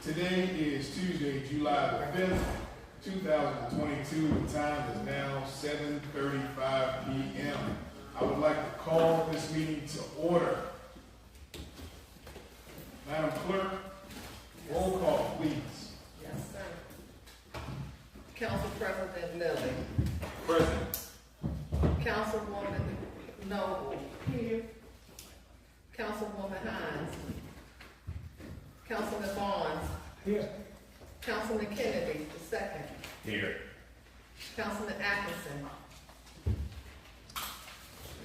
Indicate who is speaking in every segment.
Speaker 1: Today is Tuesday, July the 5th, 2022. The time is now 7:35 p.m. I would like to call this meeting to order. Madam Clerk, roll call, please.
Speaker 2: Yes, sir. Council President Lilly.
Speaker 1: Present.
Speaker 2: Councilwoman Noble. Here. Councilwoman Hines. Councilman Barnes.
Speaker 1: Here.
Speaker 2: Councilman Kennedy, the second.
Speaker 1: Here.
Speaker 2: Councilman Atkinson.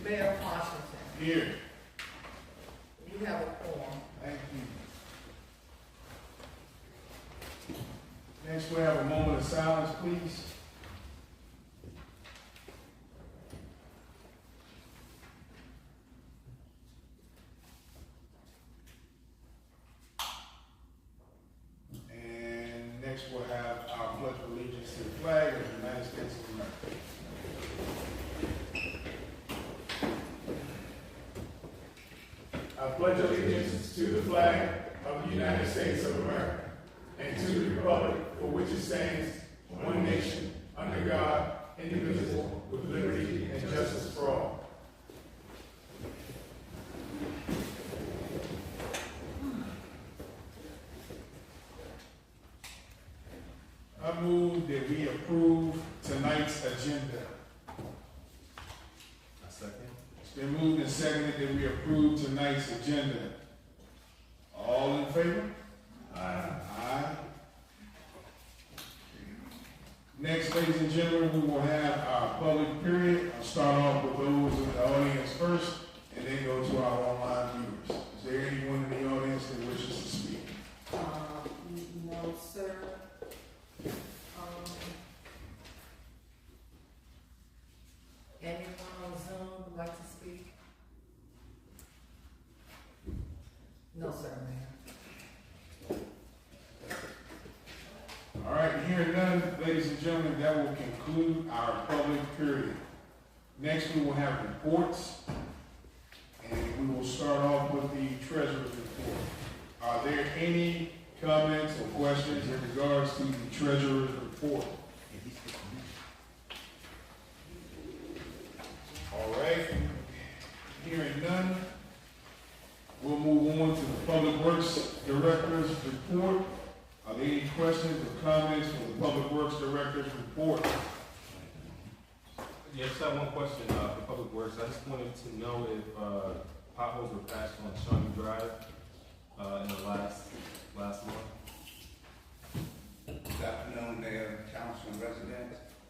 Speaker 2: Mayor Washington.
Speaker 1: Here.
Speaker 2: You have a quorum.
Speaker 1: Thank you. Next, we'll have a moment of silence, please. And next, we'll have our pledge of allegiance to the flag of the United States of America. I pledge allegiance to the flag of the United States of America and to the republic for which it stands, one nation, under God, indivisible, with liberty and justice for all. I move that we approve tonight's agenda.
Speaker 3: A second.
Speaker 1: It's been moved and seconded that we approve tonight's agenda. All in favor? Aye. Aye. Next, ladies and gentlemen, we will have our public period. I'll start off with those in the audience first, and then go to our online viewers. Is there anyone in the audience that wishes to speak?
Speaker 2: No, sir. Anyone on Zoom would like to speak? No, sir, Mayor.
Speaker 1: All right, hearing none, ladies and gentlemen, that will conclude our public period. Next, we will have reports, and we will start off with the treasurer's report. Are there any comments or questions in regards to the treasurer's report? All right, hearing none, we'll move on to the Public Works Director's report. Are there any questions or comments for the Public Works Director's report?
Speaker 3: Yes, I have one question for Public Works. I just wanted to know if potholes were patched on Shawnee Drive.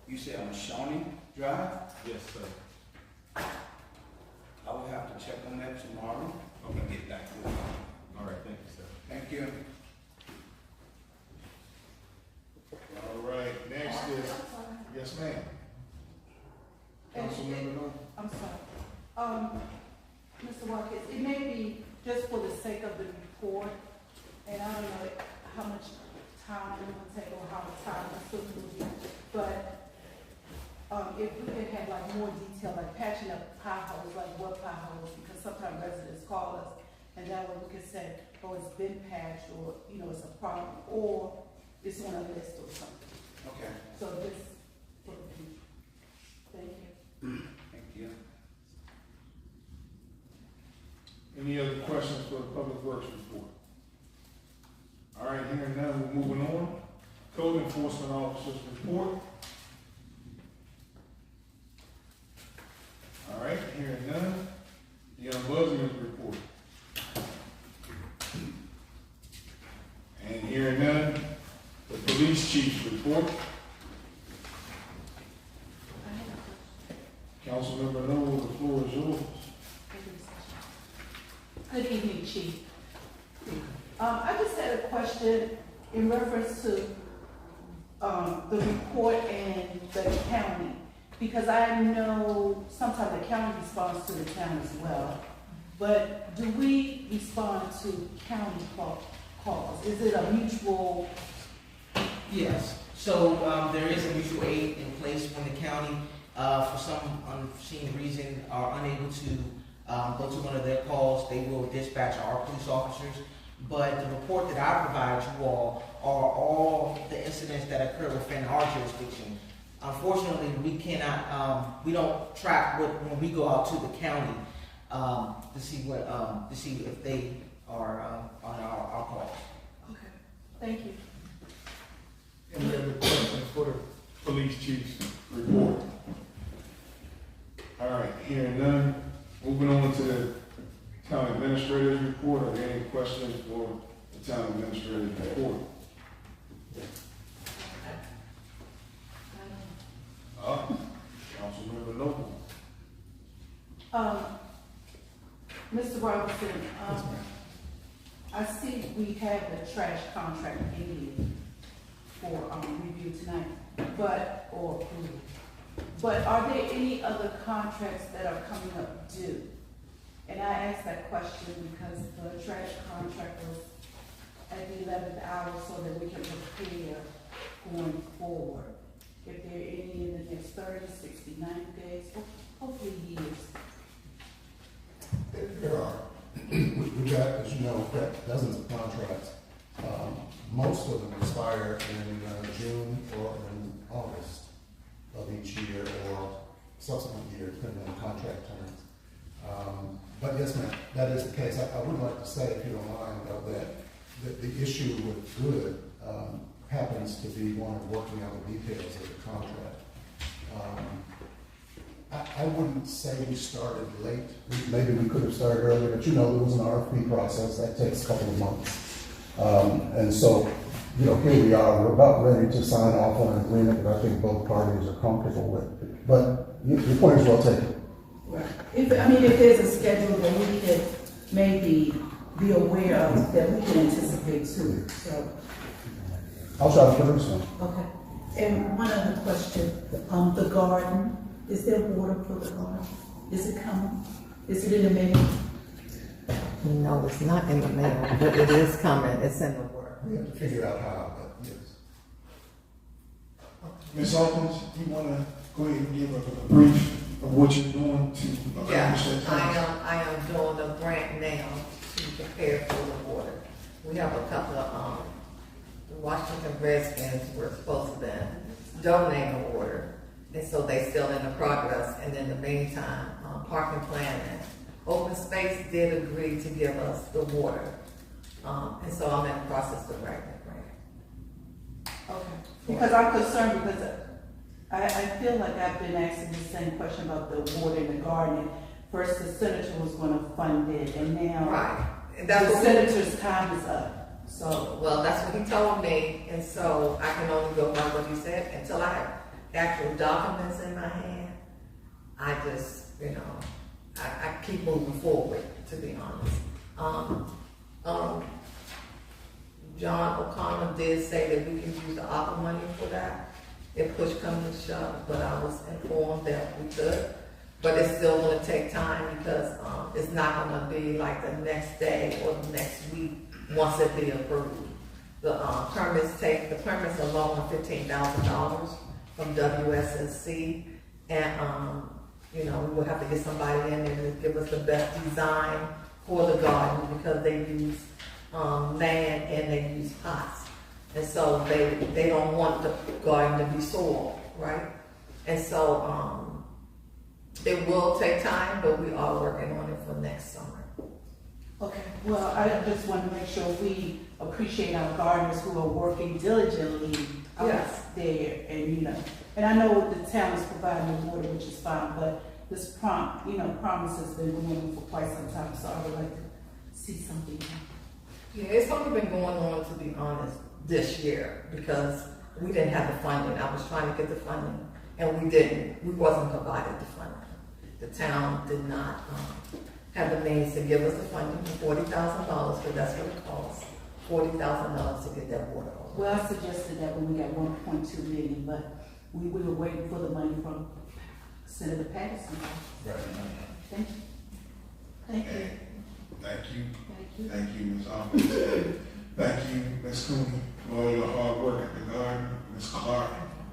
Speaker 3: You said on Shawnee Drive?
Speaker 4: Yes, sir.
Speaker 3: I will have to check on that tomorrow.
Speaker 4: Okay.
Speaker 3: And get back to you.
Speaker 4: All right, thank you, sir.
Speaker 3: Thank you.
Speaker 1: All right, next is, yes, ma'am. Councilmember Noble.
Speaker 5: I'm sorry. Mr. Watkins, it may be just for the sake of the report, and I don't know how much time it will take or how time consuming it will be, but if we could have like more detail, like patching up potholes, like what potholes, because sometimes residents call us, and that way we could say, oh, it's been patched, or, you know, it's a problem, or it's on a list or something.
Speaker 3: Okay.
Speaker 5: So this, for the future. Thank you.
Speaker 3: Thank you.
Speaker 1: Any other questions for the Public Works report? All right, hearing none, we're moving on. Code Enforcement Officer's report. All right, hearing none. The Ombudsman's report. And hearing none, the Police Chief's report. Councilmember Noble, the floor is yours.
Speaker 5: Good evening, Chief. I just had a question in reference to the report and the county, because I know sometimes the county responds to the town as well, but do we respond to county calls? Is it a mutual?
Speaker 6: Yes, so there is a mutual aid in place when the county, for some unforeseen reason, are unable to go to one of their calls. They will dispatch our police officers. But the report that I provide you all are all the incidents that occur within our jurisdiction. Unfortunately, we cannot, we don't track when we go out to the county to see if they are on our calls.
Speaker 5: Okay, thank you.
Speaker 1: Any other questions for the Police Chief's report? All right, hearing none, moving on to the Town Administrator's report. Are there any questions for the Town Administrator's report? Councilmember Noble.
Speaker 5: Mr. Robinson, I see we have the trash contract ending for review tonight, or approval. But are there any other contracts that are coming up due? And I asked that question because the trash contract was at the 11th hour so that we can prepare going forward. If there are any in the next 30, 60, 90 days, hopefully years.
Speaker 7: There are. We got, as you know, dozens of contracts. Most of them expire in June or in August of each year or subsequent year, depending on contract terms. But yes, ma'am, that is the case. I would like to say, if you don't mind, that the issue with Good happens to be one of working out the details of the contract. I wouldn't say we started late. Maybe we could have started earlier, but you know, there was an RFP process that takes a couple of months. And so, you know, here we are. We're about ready to sign off on an agreement that I think both parties are comfortable with. But your point is well taken.
Speaker 5: Right. If there's a schedule that we could maybe be aware of, that we can anticipate too. So.
Speaker 7: I'll try to produce one.
Speaker 5: Okay. And one other question, the garden, is there water for the garden? Is it coming? Is it in the mail?
Speaker 2: No, it's not in the mail, but it is coming. It's in the work.
Speaker 7: We have to figure out how, but yes.
Speaker 1: Ms. Hawkins, you want to go ahead and give a brief of what you're doing to accomplish that task?
Speaker 2: I am doing the grant now to prepare for the water. We have a couple of Washington residents were supposed to then donate the water, and so they still in the progress. And in the meantime, parking planning, open space did agree to give us the water, and so I'm in the process of writing the grant.
Speaker 5: Okay. Because I'm concerned because I feel like I've been asking the same question about the water in the garden. First, the senator was going to fund it, and now
Speaker 2: Right. And
Speaker 5: the senator's time is up. So,
Speaker 2: well, that's what he told me, and so I can only go by what he said until I actual documents in my hand, I just, I keep moving forward, to be honest. John O'Connor did say that we can use the ARPA money for that, if push comes to shove, but I was informed that we could. But it's still gonna take time because, it's not gonna be like the next day or the next week, once it be approved. The permits alone are $15,000 from WSSC, and, we will have to get somebody in there to give us the best design for the garden, because they use, land and they use pots. And so they don't want the garden to be soil, right? And so, it will take time, but we are working on it for next summer.
Speaker 5: Okay, well, I just want to make sure we appreciate our gardeners who are working diligently out
Speaker 2: Yes.
Speaker 5: there, and and I know the town is providing the water, which is fine, but this promise has been going on for quite some time, so I would like to see something.
Speaker 2: Yeah, it's only been going on, to be honest, this year, because we didn't have the funding. I was trying to get the funding, and we wasn't provided the funding. The town did not have the means to give us the funding for $40,000, because that's what it costs, $40,000 to get that water over.
Speaker 5: Well, I suggested that when we got 1.2 million, but we were waiting for the money from Senator Patterson.
Speaker 7: Right.
Speaker 5: Thank you. Thank you.
Speaker 1: Thank you.
Speaker 5: Thank you.
Speaker 1: Thank you, Ms. Hawkins. Thank you, Ms. Cooney, for all your hard work at the garden. Ms. Clark,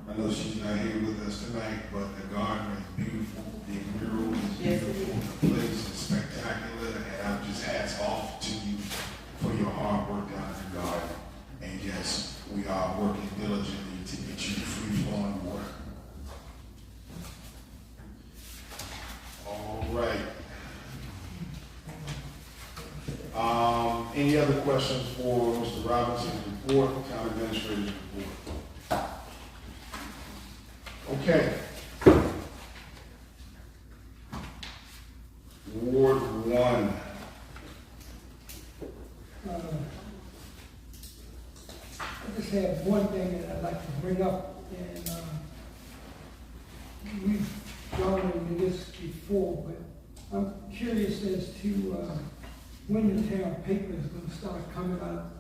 Speaker 1: I know she's not here with us tonight, but the garden is beautiful. The murals is
Speaker 5: Yes, it
Speaker 1: beautiful. The place is spectacular, and I'm just hats off to you for your hard work down at the garden. And yes, we are working diligently to get you free-flowing water. All right. Any other questions for Mr. Robinson's report, town administrator's report? Okay. Ward 1.
Speaker 4: I just have one thing that I'd like to bring up, and we've gone into this before, but I'm curious as to when the town paper is going to start coming out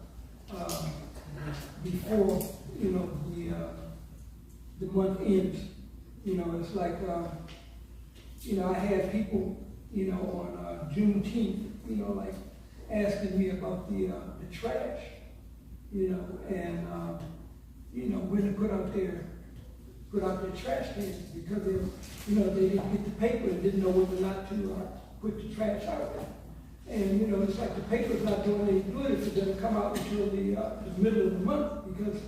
Speaker 4: before the month ends. It's like I had people on Juneteenth, like asking me about the trash. And when to put out their trash cans, because they didn't get the paper and didn't know whether or not to put the trash out there. And it's like the paper's not doing any good if it doesn't come out until the middle of the month, because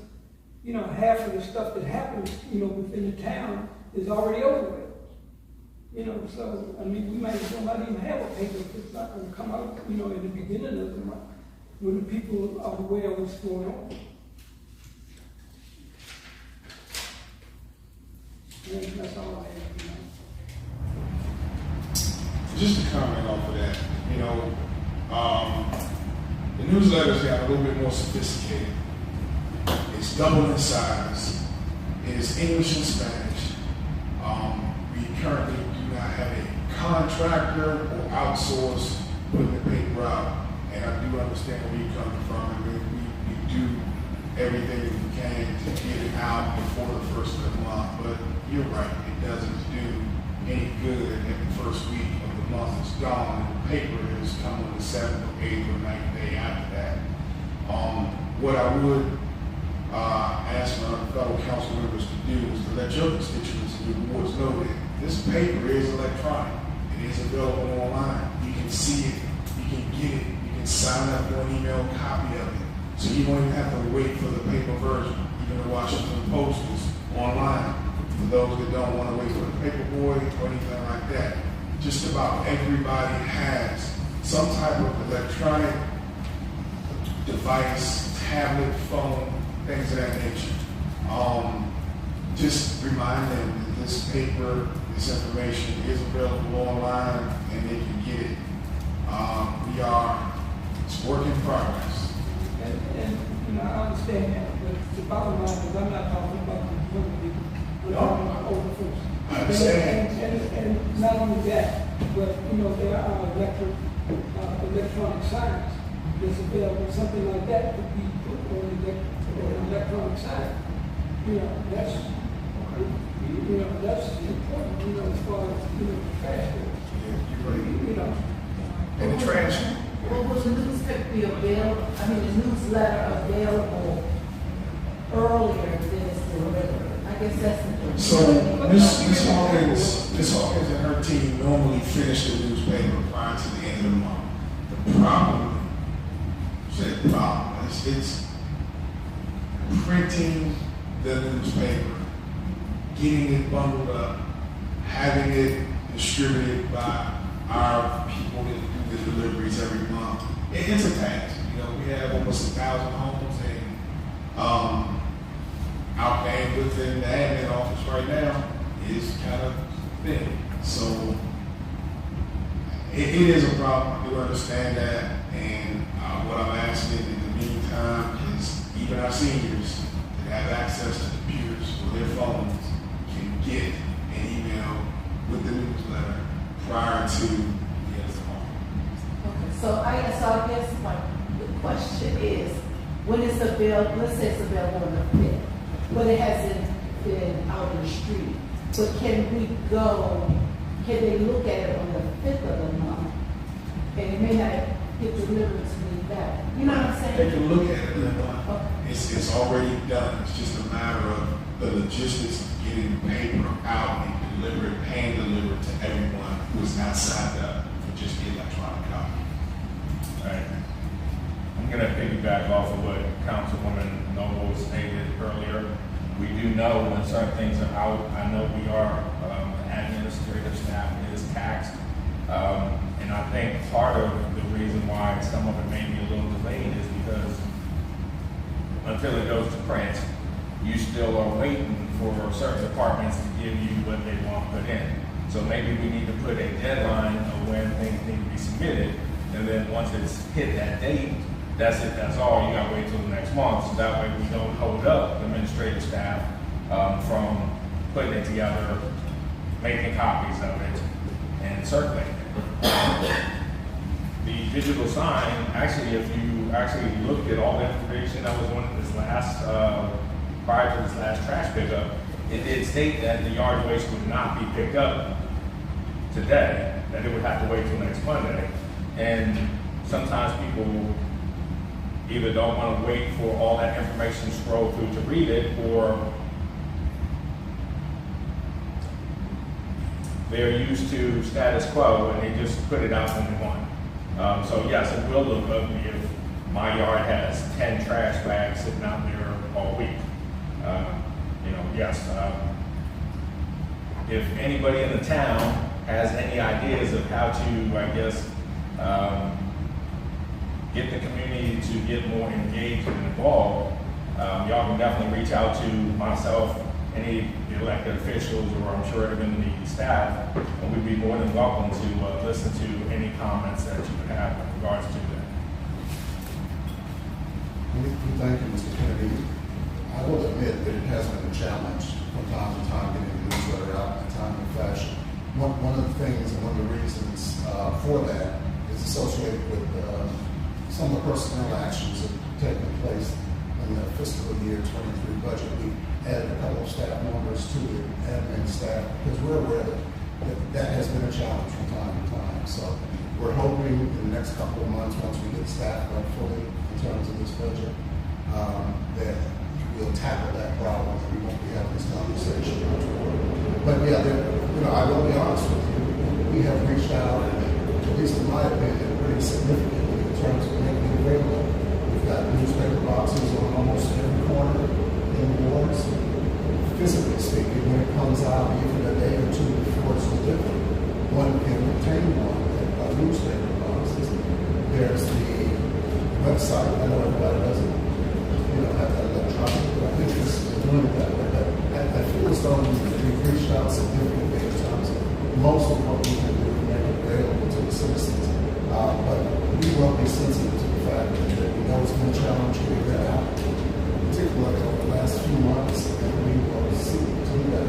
Speaker 4: half of the stuff that happens within the town is already over with. So I mean, we might as well not even have a paper if it's not going to come out in the beginning of the month, when the people are aware of what's going on. And that's all I have tonight.
Speaker 1: Just to comment off of that, the newsletters got a little bit more sophisticated. It's double in size. It's English and Spanish. We currently do not have a contractor or outsource putting the paper out. And I do understand where you're coming from. I mean, we do everything that we can to get it out before the first of the month. But you're right, it doesn't do any good if the first week of the month is gone and the paper is come on the 7th or 8th or 9th day after that. What I would ask my fellow council members to do is to let your constituents and your wards know that this paper is electronic. It is available online. You can see it, you can get it, you can sign up for an email copy of it. So you don't even have to wait for the paper version. Even the Washington Post is online. For those that don't want to wait for the paperboy or anything like that. Just about everybody has some type of electronic device, tablet, phone, things of that nature. Just remind them that this paper, this information is available online and they can get it. It's work in progress.
Speaker 4: And I understand that, but the bottom line is I'm not talking about the young people. I'm talking about older folks.
Speaker 1: I understand.
Speaker 4: And not only that, but, you know, there are electronic signs that's available, something like that could be put on an electronic sign. You know, that's important, you know, as far as, you know, trash goes.
Speaker 1: Yeah, you're right.
Speaker 4: You know,
Speaker 1: And the trash,
Speaker 5: Well, will the newspaper be available, the newsletter available earlier than it's delivered? I guess that's the.
Speaker 1: so Ms. Hawkins and her team normally finish the newspaper prior to the end of the month. The problem, it's printing the newspaper, getting it bundled up, having it distributed by our people that do the deliveries every month. It's a task. You know, we have almost 1,000 homes, and our bandwidth in the admin office right now is kind of thin. So it is a problem. I do understand that, and what I'm asking in the meantime is even our seniors that have access to computers or their phones can get an email with the newsletter prior to the end of the month.
Speaker 5: Okay, so I guess the question is, when it's available, let's say it's available on the 5th, but it hasn't been out in the street, but can they look at it on the 5th of the month? And it may not get delivered to me that, you know what I'm
Speaker 1: They
Speaker 5: saying?
Speaker 1: can look at it,
Speaker 5: Okay.
Speaker 1: it's already done. It's just a matter of the logistics of getting the paper out and hand delivered to everyone who is not signed up for just the electronic copy.
Speaker 8: Right. I'm gonna piggyback off of what Councilwoman Noble stated earlier. We do know when certain things are out. I know we are, administrative staff is taxed. And I think part of the reason why some of it may be a little delayed is because until it goes to print, you still are waiting for certain departments to give you what they want put in. So maybe we need to put a deadline of when things need to be submitted, and then once it's hit that date, that's it, that's all. You gotta wait till the next month, so that way we don't hold up the administrative staff from putting it together, making copies of it, and circulating it. The digital sign, actually, if you actually looked at all the information that was on this last, prior to this last trash pickup, it did state that the yard waste would not be picked up today, that it would have to wait till next Monday. And sometimes people either don't want to wait for all that information to scroll through to read it, or they're used to status quo and they just put it out when they want. So yes, it will look ugly if my yard has 10 trash bags sitting out there all week. Yes. If anybody in the town has any ideas of how to, I guess, get the community to get more engaged and involved, y'all can definitely reach out to myself, any elected officials, or I'm sure even the staff, and we'd be more than welcome to listen to any comments that you would have in regards to that.
Speaker 7: Thank you, Mr. Kennedy. I will admit that it has been a challenge from time to time getting the newsletter out in a timely fashion. One of the things and one of the reasons for that is associated with some of the personnel actions that have taken place in the fiscal year 23 budget. We added a couple of staff members to the admin staff because we're aware that has been a challenge from time to time. So we're hoping in the next couple of months, once we get staffed up fully in terms of this budget, that we'll tackle that problem and we won't be having this conversation. But yeah, I will be honest with you. We have reached out, at least in my opinion, pretty significantly in terms of making it available. We've got newspaper boxes on almost every corner in the wards. Physically speaking, when it comes out, even a day or two before it's delivered, one can obtain one newspaper boxes. There's the website. I know everybody doesn't, have that electronic interest in doing it that way, but I feel as though we've reached out significantly in terms of most of what we can do to make it available to the citizens. But we will be sensitive to the fact that we know it's been a challenge to get that out, particularly over the last few months, and we will seek to do that.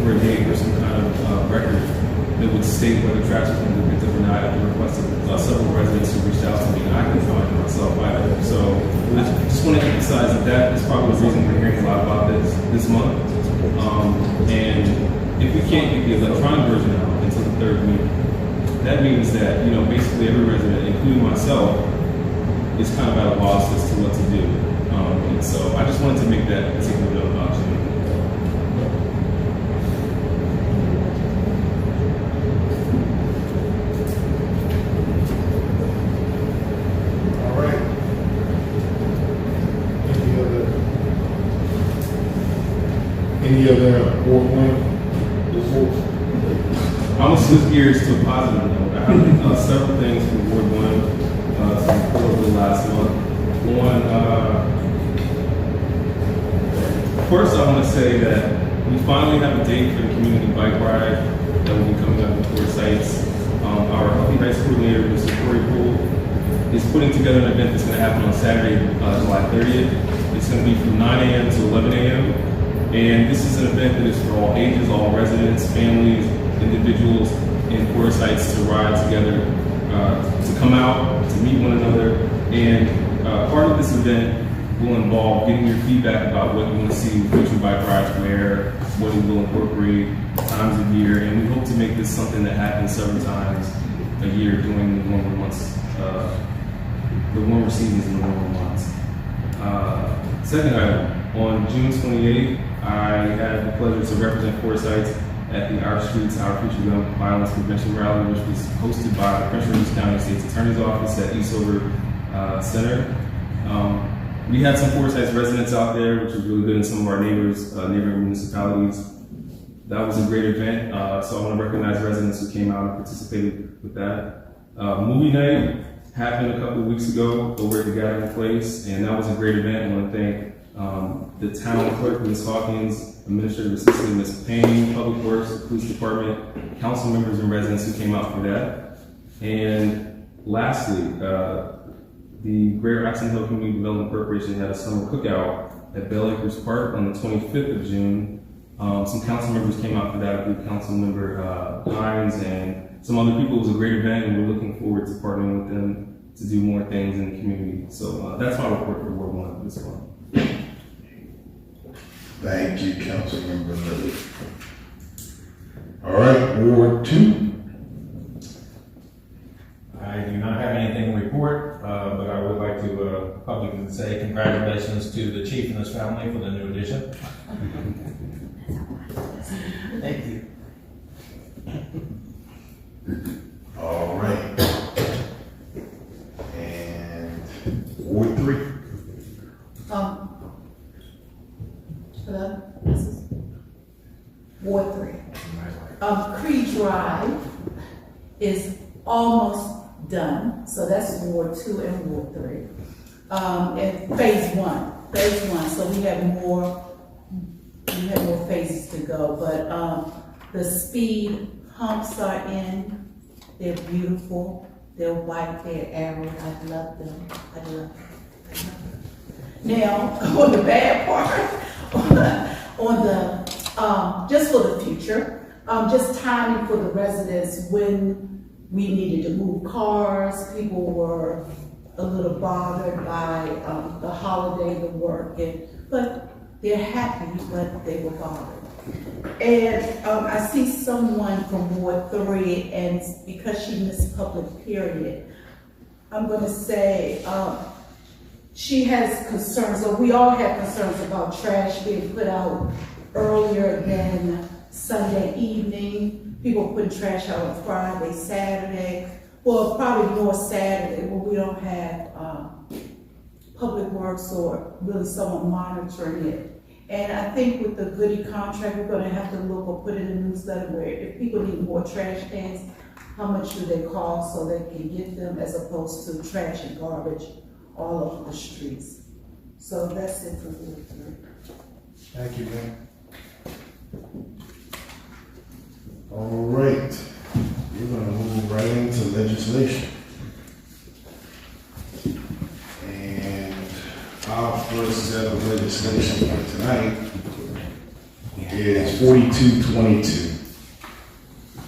Speaker 9: for a date or some kind of record that would state whether trash has been picked up or not at the request of several residents who reached out to me, and I couldn't find it myself either. So I just want to emphasize that is probably the reason we're hearing a lot about this month. And if we can't get the electronic version out until the third week, that means that, you know, basically every resident, including myself, is kind of at a loss as to what to do. And so I just wanted to make that particular note about you.
Speaker 1: All right. Any other Ward 1 reports?
Speaker 9: I'm gonna switch gears to a positive note. I have several things for Ward 1 to report over the last month. One, first I want to say that we finally have a date for the community bike ride that will be coming up in 4 sites. Our Healthy Heights coordinator, Mr. Corey Poole, is putting together an event that's going to happen on Saturday, July 30th. It's going to be from 9 a.m. to 11 a.m. And this is an event that is for all ages, all residents, families, individuals in 4 sites to ride together, to come out, to meet one another. And part of this event will involve getting your feedback about what you want to see with future bike rides, where, what it will incorporate, times of year, and we hope to make this something that happens several times a year during the warmer months, the warmer seasons and the warmer months. Second item, on June 28th, I had the pleasure to represent 4 sites at the Our Streets, Our Future Gun Violence Prevention Rally, which was hosted by the Prince William County State's Attorney's Office at Eastover Center. We had some 4 sites residents out there, which was really good, in some of our neighboring municipalities. That was a great event, so I want to recognize residents who came out and participated with that. Movie night happened a couple of weeks ago over at the Gathering Place, and that was a great event. I want to thank the town clerk, Ms. Hawkins, Administrative Assistant Ms. Payne, Public Works, the Police Department, council members and residents who came out for that. And lastly, the Greater Axon Hill Community Development Corporation had a summer cookout at Bell Acres Park on the 25th of June. Some council members came out for that, I believe Council Member Hines and some other people. It was a great event, and we're looking forward to partnering with them to do more things in the community. So that's my report for Ward 1 this month.
Speaker 1: Thank you, Councilmember Lilly. All right, Ward 2.
Speaker 8: I do not have anything to report, but I would like to publicly say congratulations to the chief and his family for the new addition.
Speaker 6: Thank you.
Speaker 1: All right. And Ward 3.
Speaker 5: Hello, this is Ward 3. Creed Drive is almost done, so that's Ward 2 and Ward 3. And phase one, so we have more phases to go, but the speed humps are in, they're beautiful, they're white, they're arrowed, I love them, I love them. Now, on the bad part, on the, just for the future, just timing for the residents when we needed to move cars. People were a little bothered by the holiday, the work, but they're happy, but they were bothered. And I see someone from Ward 3, and because she missed public period, I'm gonna say, she has concerns, or we all have concerns about trash being put out earlier than Sunday evening. People putting trash out on Friday, Saturday. Well, probably more Saturday when we don't have public works or really someone monitoring it. And I think with the Goody contract, we're gonna have to look or put in a newsletter where if people need more trash cans, how much do they cost so they can get them, as opposed to trash and garbage all over the streets. So that's it for Ward 3.
Speaker 1: Thank you, ma'am. All right, we're gonna move right into legislation. And our first set of legislation for tonight is 4222.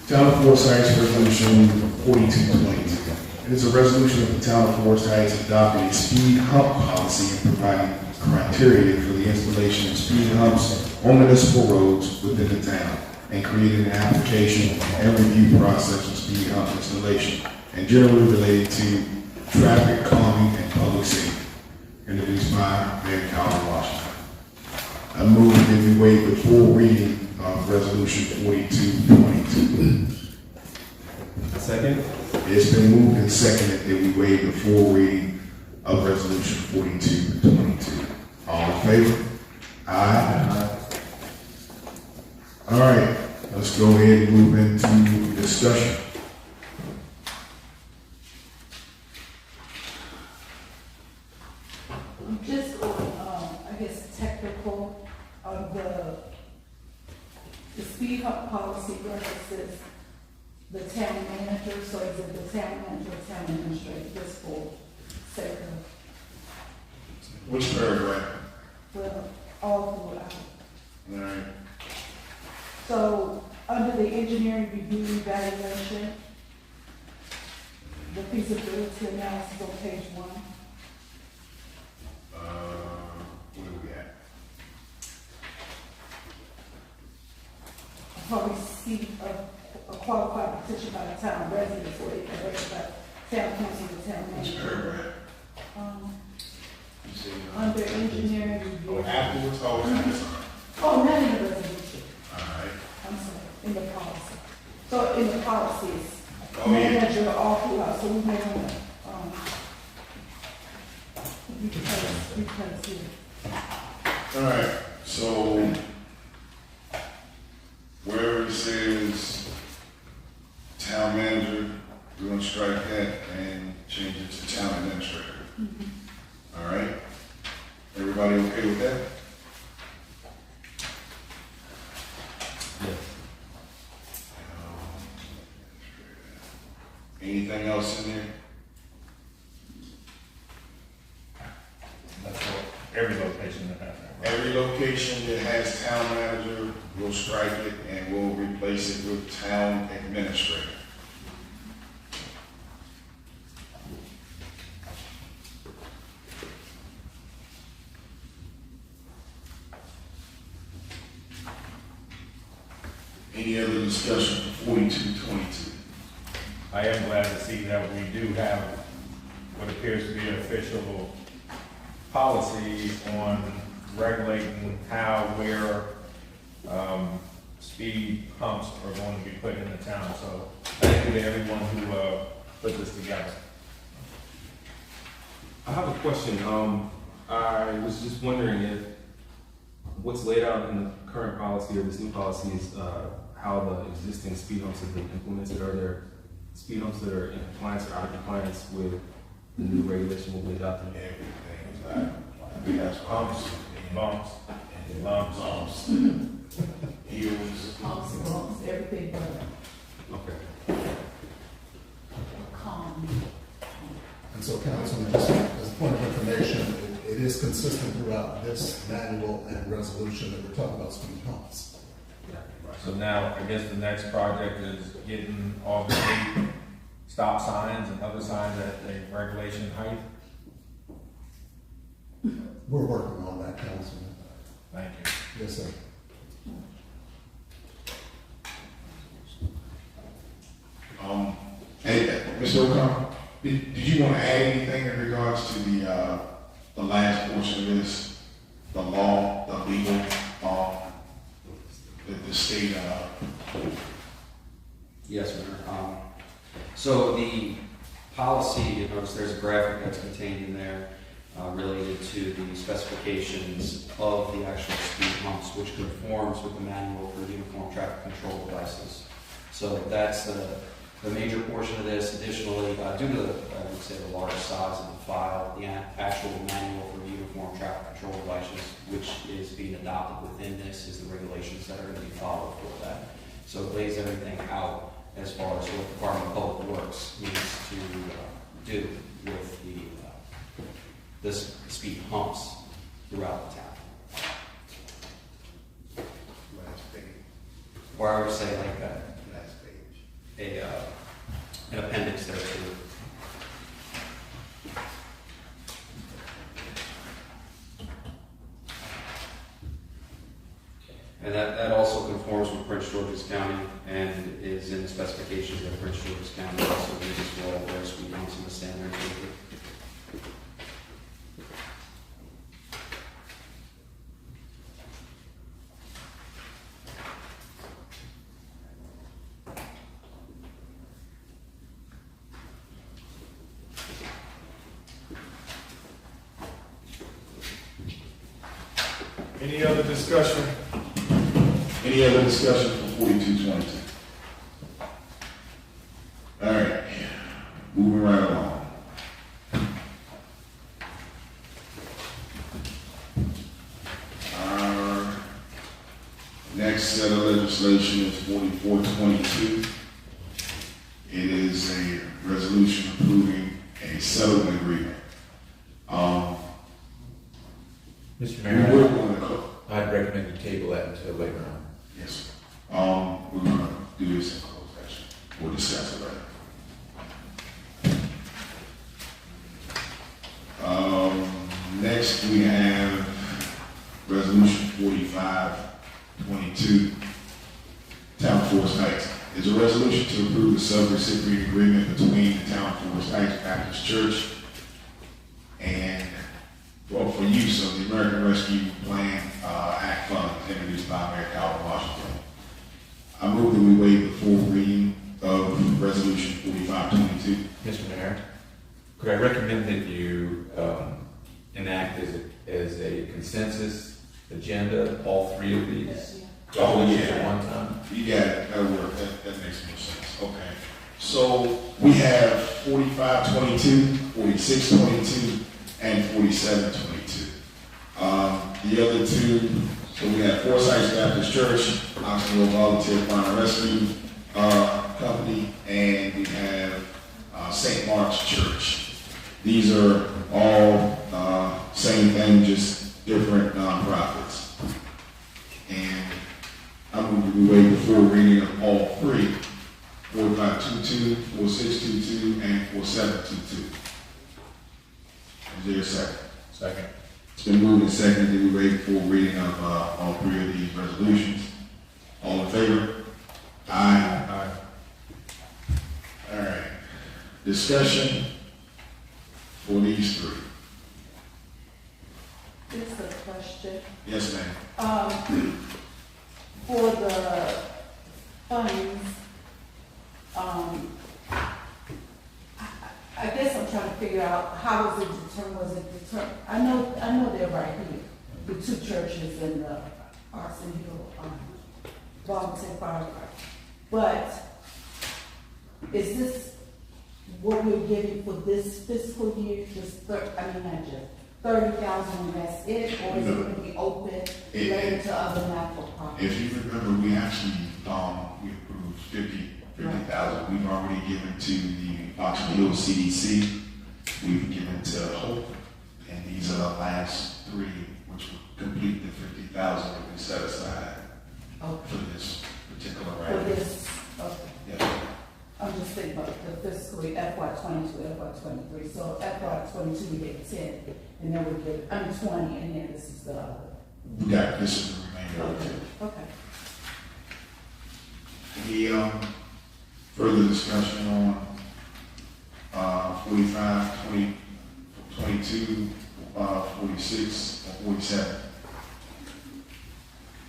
Speaker 1: Town of Forest Heights Resolution 4222. It is a resolution of the Town of Forest Heights adopting a speed hump policy and providing criteria for the installation of speed humps on municipal roads within the town, and creating an application and review process for speed hump installation, and generally related to traffic calming and public safety. Introduced by Mayor Calvin Washington. I move that we waive the full reading of Resolution 4222.
Speaker 9: Second.
Speaker 1: It's been moved and seconded that we waive the full reading of Resolution 4222. All in favor? Aye. All right, let's go ahead and move into discussion.
Speaker 5: Just on, I guess, technical of the speed hump policy references the town manager, so is it the town manager or town administrator, just for sake of,
Speaker 1: Which paragraph?
Speaker 5: well, all throughout.
Speaker 1: All right.
Speaker 5: So, under the engineering review evaluation, the feasibility analysis on page 1.
Speaker 1: Where are we at?
Speaker 5: Probably see a qualified petition by the town residents, or it can raise by town council or town
Speaker 1: Which
Speaker 5: manager.
Speaker 1: paragraph? You say,
Speaker 5: Under engineering review.
Speaker 1: afterwards, oh, it's
Speaker 5: Oh, not in the resolution,
Speaker 1: all right.
Speaker 5: I'm sorry, in the policy. So in the policies,
Speaker 1: Oh, yeah.
Speaker 5: manager all throughout, so we may want to, replace here.
Speaker 1: All right, so where it says town manager, we're gonna strike that and change it to town administrator. All right? Everybody okay with that?
Speaker 9: Yes.
Speaker 1: Anything else in there?
Speaker 8: That's what, every location that has that.
Speaker 1: Every location that has town manager, we'll strike it and we'll replace it with town administrator. Any other discussion for 4222?
Speaker 8: I am glad to see that we do have what appears to be an official policy on regulating how, where, speed humps are going to be put in the town. So thank you to everyone who, put this together.
Speaker 9: I have a question. I was just wondering if what's laid out in the current policy or this new policy is how the existing speed humps have been implemented. Are there speed humps that are in compliance or out of compliance with the new regulation will be adopted?
Speaker 1: Everything is like, we have
Speaker 8: Humps, bumps, lumps,
Speaker 1: heels.
Speaker 5: Policy, everything but
Speaker 9: Okay.
Speaker 5: calm.
Speaker 7: And so, Councilman, just as a point of information, it is consistent throughout this manual and resolution that we're talking about speed humps.
Speaker 8: So now, I guess the next project is getting all the state stop signs and other signs at the regulation height.
Speaker 7: We're working on that, Councilman.
Speaker 8: Thank you.
Speaker 7: Yes, sir.
Speaker 1: Hey, Mr. O'Connor, did you want to add anything in regards to the last portion of this, the law, the legal, the state,
Speaker 10: Yes, Mayor. So the policy, you notice there's a graphic that's contained in there related to the specifications of the actual speed humps, which conforms with the manual for uniform traffic control devices. So that's the major portion of this. Additionally, due to, I would say, the large size of the file, the actual manual for uniform traffic control devices, which is being adopted within this, is the regulations that are going to be followed for that. So it lays everything out as far as what the Department of Public Works needs to do with the speed humps throughout the town.
Speaker 1: last page.
Speaker 10: or I would say like an appendix there too. And that also conforms with Prince George's County and is in the specifications of Prince George's County, also uses for all their speed humps in the standard.
Speaker 1: Any other discussion? Any other discussion for 4222? All right, moving right along. Our next set of legislation is 4422. It is a resolution approving a settlement agreement.
Speaker 11: Mr.
Speaker 1: We're
Speaker 11: Mayor,
Speaker 1: going to
Speaker 11: I'd recommend you table that until later on.
Speaker 1: Yes. We're going to do this in closed session. We'll discuss it later. Next, we have Resolution 4522, Town Forest Heights. It's a resolution to approve the sub-recipient agreement between the Town Forest Heights Baptist Church and, well, for use of the American Rescue Plan Act funds introduced by Mayor Calvin Washington. I move that we waive the full reading of Resolution 4522.
Speaker 11: Mr. Mayor, could I recommend that you enact as a consensus agenda all three of these?
Speaker 1: Oh, yeah.
Speaker 11: At one time?
Speaker 1: You got it. That'll work. That makes more sense. Okay. So we have 4522, 4622, and 4722. The other two, so we have Forsyth Baptist Church, Oxnard Volunteer Fire and Rescue Company, and we have St. Mark's Church. These are all same thing, just different nonprofits. And I move that we waive the full reading of all three, 4522, 4622, and 4722. Is there a second?
Speaker 8: Second.
Speaker 1: It's been moved and seconded that we waive the full reading of all three of these resolutions. All in favor? Aye.
Speaker 8: Aye.
Speaker 1: All right. Discussion for these three.
Speaker 5: Just a question.
Speaker 1: Yes, ma'am.
Speaker 5: For the funds, I guess I'm trying to figure out how was it determined, I know they're right here, the two churches in the Arson Hill, volunteer fire department. But is this what we're getting for this fiscal year, not just 30,000 and that's it, or is it going to be open later to other not-for-profits?
Speaker 1: If you remember, we actually we approved 50,000. We've already given to the Oxnard Hill CDC. We've given to Hope, and these are the last three, which will complete the 50,000 that we set aside for this particular
Speaker 5: For
Speaker 1: round.
Speaker 5: this, okay.
Speaker 1: Yeah.
Speaker 5: I'm just thinking about the fiscal year FY22, FY23. So FY22 we get 10, and then we get 20, and then this is the other.
Speaker 1: We got this is the remainder of it.
Speaker 5: Okay.
Speaker 1: The further discussion on 45, 20, 22, 46, and 47.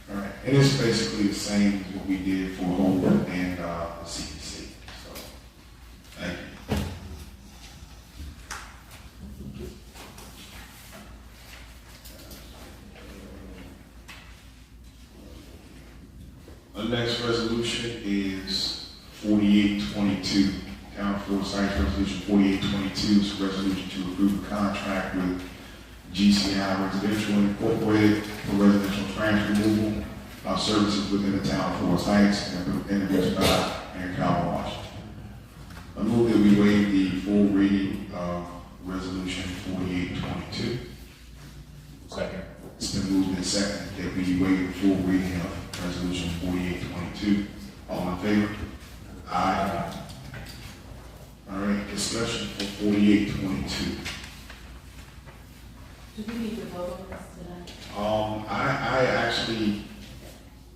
Speaker 1: All right, and it's basically the same as what we did for Hope and the CDC. So, thank you. The next resolution is 4822. Town of Forsyth Resolution 4822 is a resolution to approve a contract with GCI Residential Incorporated for residential trash removal services within the town of Forest Heights, and introduced by Mayor Calvin Washington. I move that we waive the full reading of Resolution 4822.
Speaker 8: Second.
Speaker 1: It's been moved and seconded that we waive the full reading of Resolution 4822. All in favor? Aye. All right, discussion for 4822.
Speaker 5: Do we need to vote on this tonight?
Speaker 1: I actually,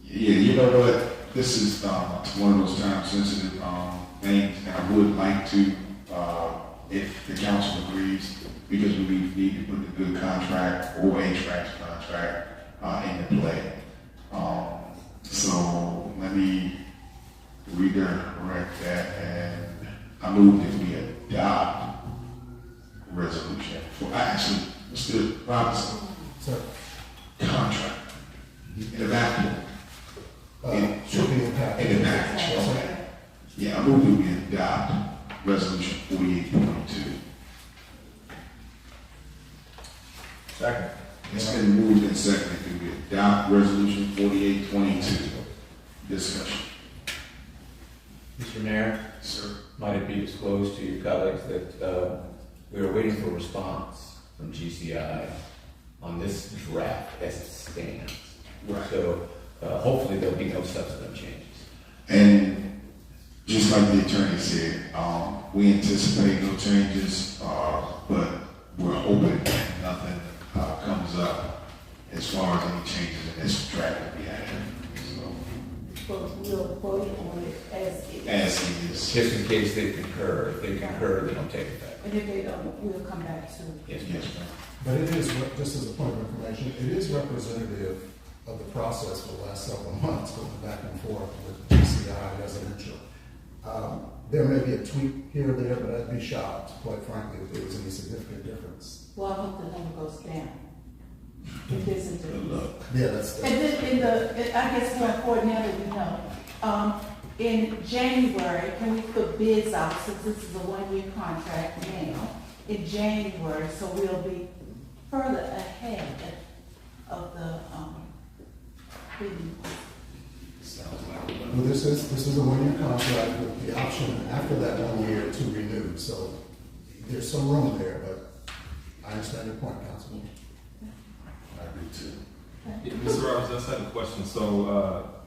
Speaker 1: yeah, you know what? This is one of those time sensitive things, and I would like to, if the council agrees, because we need to put the good contract or a trash contract into play. So let me redirect that, and I move that we adopt resolution for actually Mr. Robinson.
Speaker 7: Sir,
Speaker 1: Contract. In the vacuum.
Speaker 7: should be impacted.
Speaker 1: In the package, okay. Yeah, I move that we adopt resolution 4822.
Speaker 8: Second.
Speaker 1: It's been moved and seconded that we adopt resolution 4822. Discussion.
Speaker 11: Mr. Mayor,
Speaker 1: Sir.
Speaker 11: might it be disclosed to your colleagues that we are waiting for a response from GCI on this draft as it stands.
Speaker 1: Right.
Speaker 11: So hopefully there'll be no substantive changes.
Speaker 1: And just like the attorney said, we anticipate no changes, but we're hoping that nothing comes up as far as any changes in this draft that we have.
Speaker 5: But we'll vote on it as it is.
Speaker 1: As it is.
Speaker 11: Just in case they concur. If they concur, they don't take effect.
Speaker 5: And if they don't, we'll come back to.
Speaker 11: Yes,
Speaker 1: Yes,
Speaker 11: ma'am.
Speaker 7: But it is, just as a point of information, it is representative of the process for the last several months, going back and forth with GCI residential. There may be a tweak here or there, but I'd be shocked, quite frankly, if there was any significant difference.
Speaker 5: Well, I hope the number goes down. If there's a
Speaker 1: Good luck.
Speaker 7: Yeah, that's.
Speaker 5: And then I guess more important now that we know, in January, can we put bids out, since this is a one-year contract now, in January, so we'll be further ahead of the, bidding.
Speaker 7: Well, this is a one-year contract with the option after that 1 year to renew, so there's some room there, but I understand your point, Councilman.
Speaker 1: I agree too.
Speaker 9: Mr. Roberts, I just had a question. So,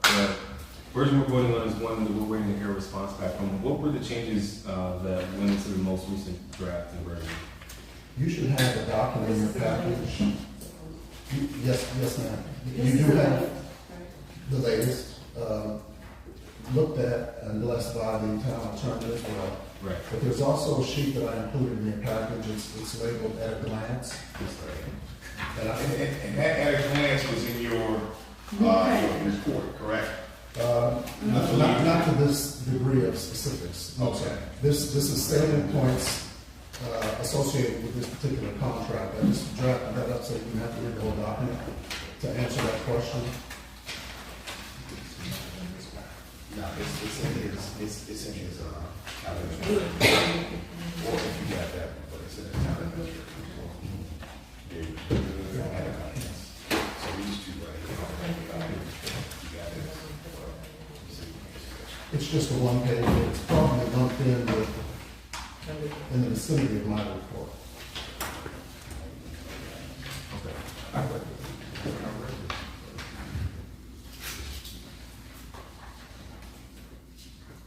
Speaker 9: the version we're voting on is one that we're waiting to hear a response back from. What were the changes that went into the most recent draft and version?
Speaker 7: You should have a document in your package. Yes, ma'am. You do have the latest, looked at and blessed by the town attorney as well.
Speaker 9: Right.
Speaker 7: But there's also a sheet that I included in your package. It's labeled at a glance.
Speaker 1: And that at a glance was in your report, correct?
Speaker 7: Not to this degree of specifics.
Speaker 1: Okay.
Speaker 7: This is salient points associated with this particular contract. I just drafted that up so you can have to read the whole document to answer that question.
Speaker 1: No, it's in his calendar. Or if you got that, but it's in his calendar. So these two right here. You got it.
Speaker 7: It's just a one page. It's probably lumped in the vicinity of my report.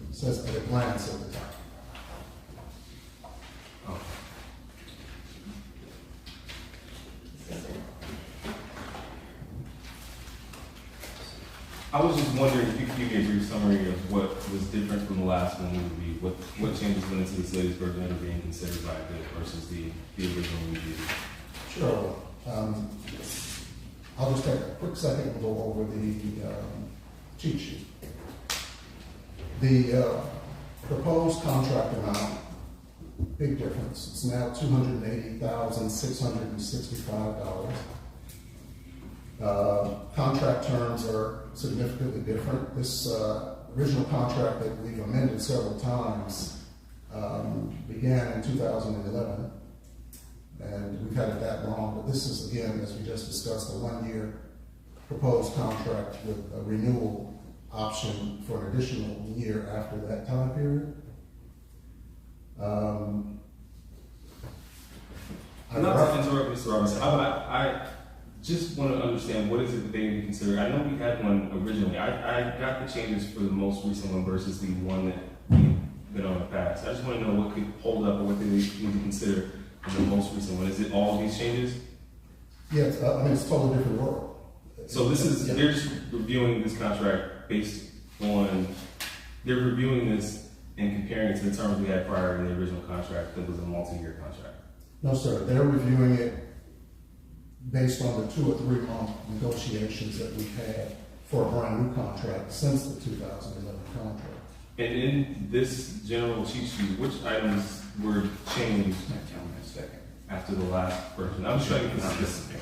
Speaker 7: It says at a glance at the top.
Speaker 9: I was just wondering if you could give me a brief summary of what was different from the last one we reviewed. What changes went into this latest version that are being considered by good versus the original review?
Speaker 7: Sure. I'll just take a quick second and go over the cheat sheet. The proposed contract amount, big difference. It's now $280,665. Contract terms are significantly different. This original contract that we've amended several times began in 2011, and we've had it that long. But this is, again, as we just discussed, a 1 year proposed contract with a renewal option for an additional year after that time period.
Speaker 9: Not to interrupt, Mr. Robinson, just want to understand what is it that they need to consider. I know we had one originally. I got the changes for the most recent one versus the one that we've been on in the past. I just want to know what could hold up or what they need to consider in the most recent one. Is it all of these changes?
Speaker 7: Yeah, it's a totally different world.
Speaker 9: So this is,
Speaker 7: Yeah.
Speaker 9: they're just reviewing this contract based on, they're reviewing this and comparing it to the terms we had prior in the original contract that was a multi-year contract.
Speaker 7: No, sir, they're reviewing it based on the 2 or 3 month negotiations that we've had for a brand new contract since the 2011 contract.
Speaker 9: And in this general cheat sheet, which items were changed
Speaker 11: Tell me a second.
Speaker 9: after the last version? I'm just trying to get specific.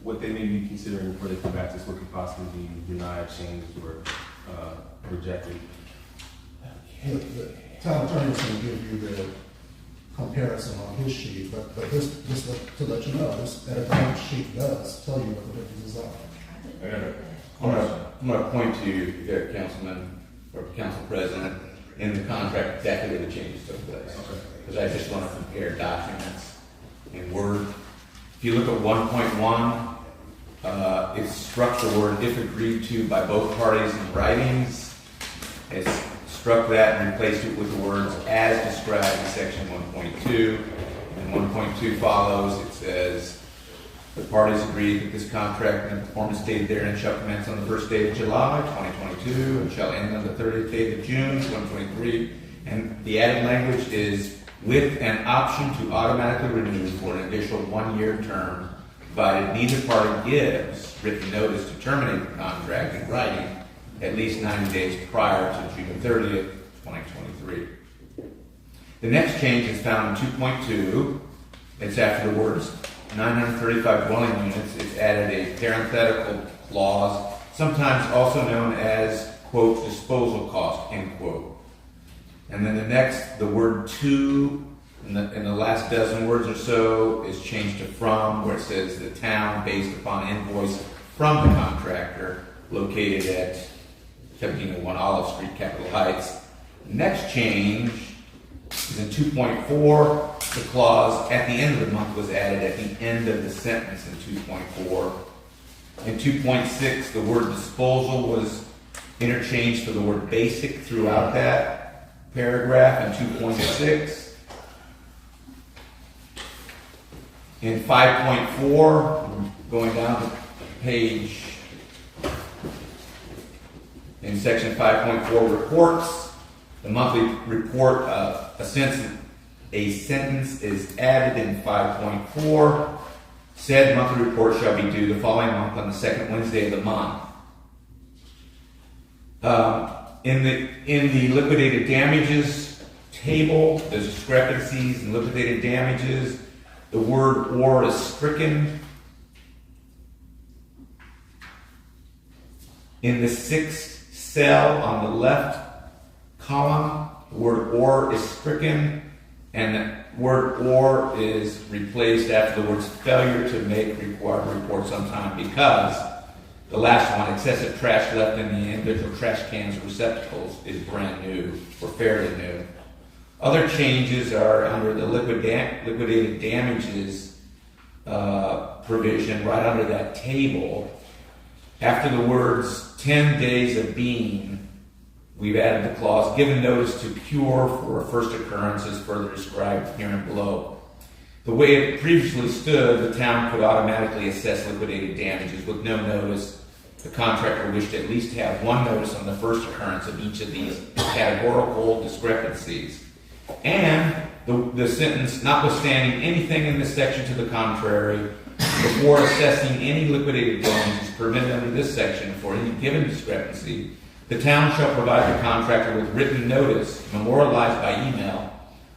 Speaker 9: What they may be considering before they come back to us, what could possibly be denied, changed, or rejected.
Speaker 7: The town attorney is going to give you the comparison on his sheet, but this, just to let you know, this editorial sheet does tell you what the differences are.
Speaker 8: I got it.
Speaker 11: I'm going to point to you, there, Councilman, or Council President, in the contract exactly where the changes took place. Because I just want to compare documents in Word. If you look at 1.1, it's struck the word "if agreed to" by both parties in writings. It's struck that and replaced it with the words "as described in section 1.2." And 1.2 follows. It says, "The parties agree that this contract and the performance date therein shall commence on the first day of July 2022 and shall end on the 30th day of June 2023." And the added language is, "with an option to automatically renew for an additional 1-year term, provided neither party gives written notice to terminate the contract in writing at least 90 days prior to June 30th, 2023. The next change is found in 2.2. It's after the words 935 dwelling units. It's added a parenthetical clause, sometimes also known as, quote, disposal cost, end quote. And then the next, the word "to" in the last dozen words or so is changed to "from," where it says the town based upon invoice from the contractor located at 1701 Olive Street, Capitol Heights. The next change is in 2.4. The clause "at the end of the month" was added at the end of the sentence in 2.4. In 2.6, the word "disposal" was interchanged for the word "basic" throughout that paragraph in 2.6. In 5.4, going down to page, in section 5.4 reports, the monthly report, a sentence is added in 5.4. Said monthly report shall be due the following month on the second Wednesday of the month. In the liquidated damages table, there's discrepancies in liquidated damages. The word "or" is stricken. In the 6th cell on the left column, the word "or" is stricken, and the word "or" is replaced after the words "failure to make required reports on time," because the last one, excessive trash left in the individual trash cans or receptacles, is brand new or fairly new. Other changes are under the liquidated damages provision right under that table. After the words 10 days of being, we've added the clause "given notice to cure for a first occurrence as further described here and below." The way it previously stood, the town could automatically assess liquidated damages with no notice. The contractor wished to at least have one notice on the first occurrence of each of these categorical discrepancies. And the sentence, "notwithstanding anything in this section to the contrary, before assessing any liquidated damages permitted under this section for any given discrepancy, the town shall provide the contractor with written notice, memorialized by email,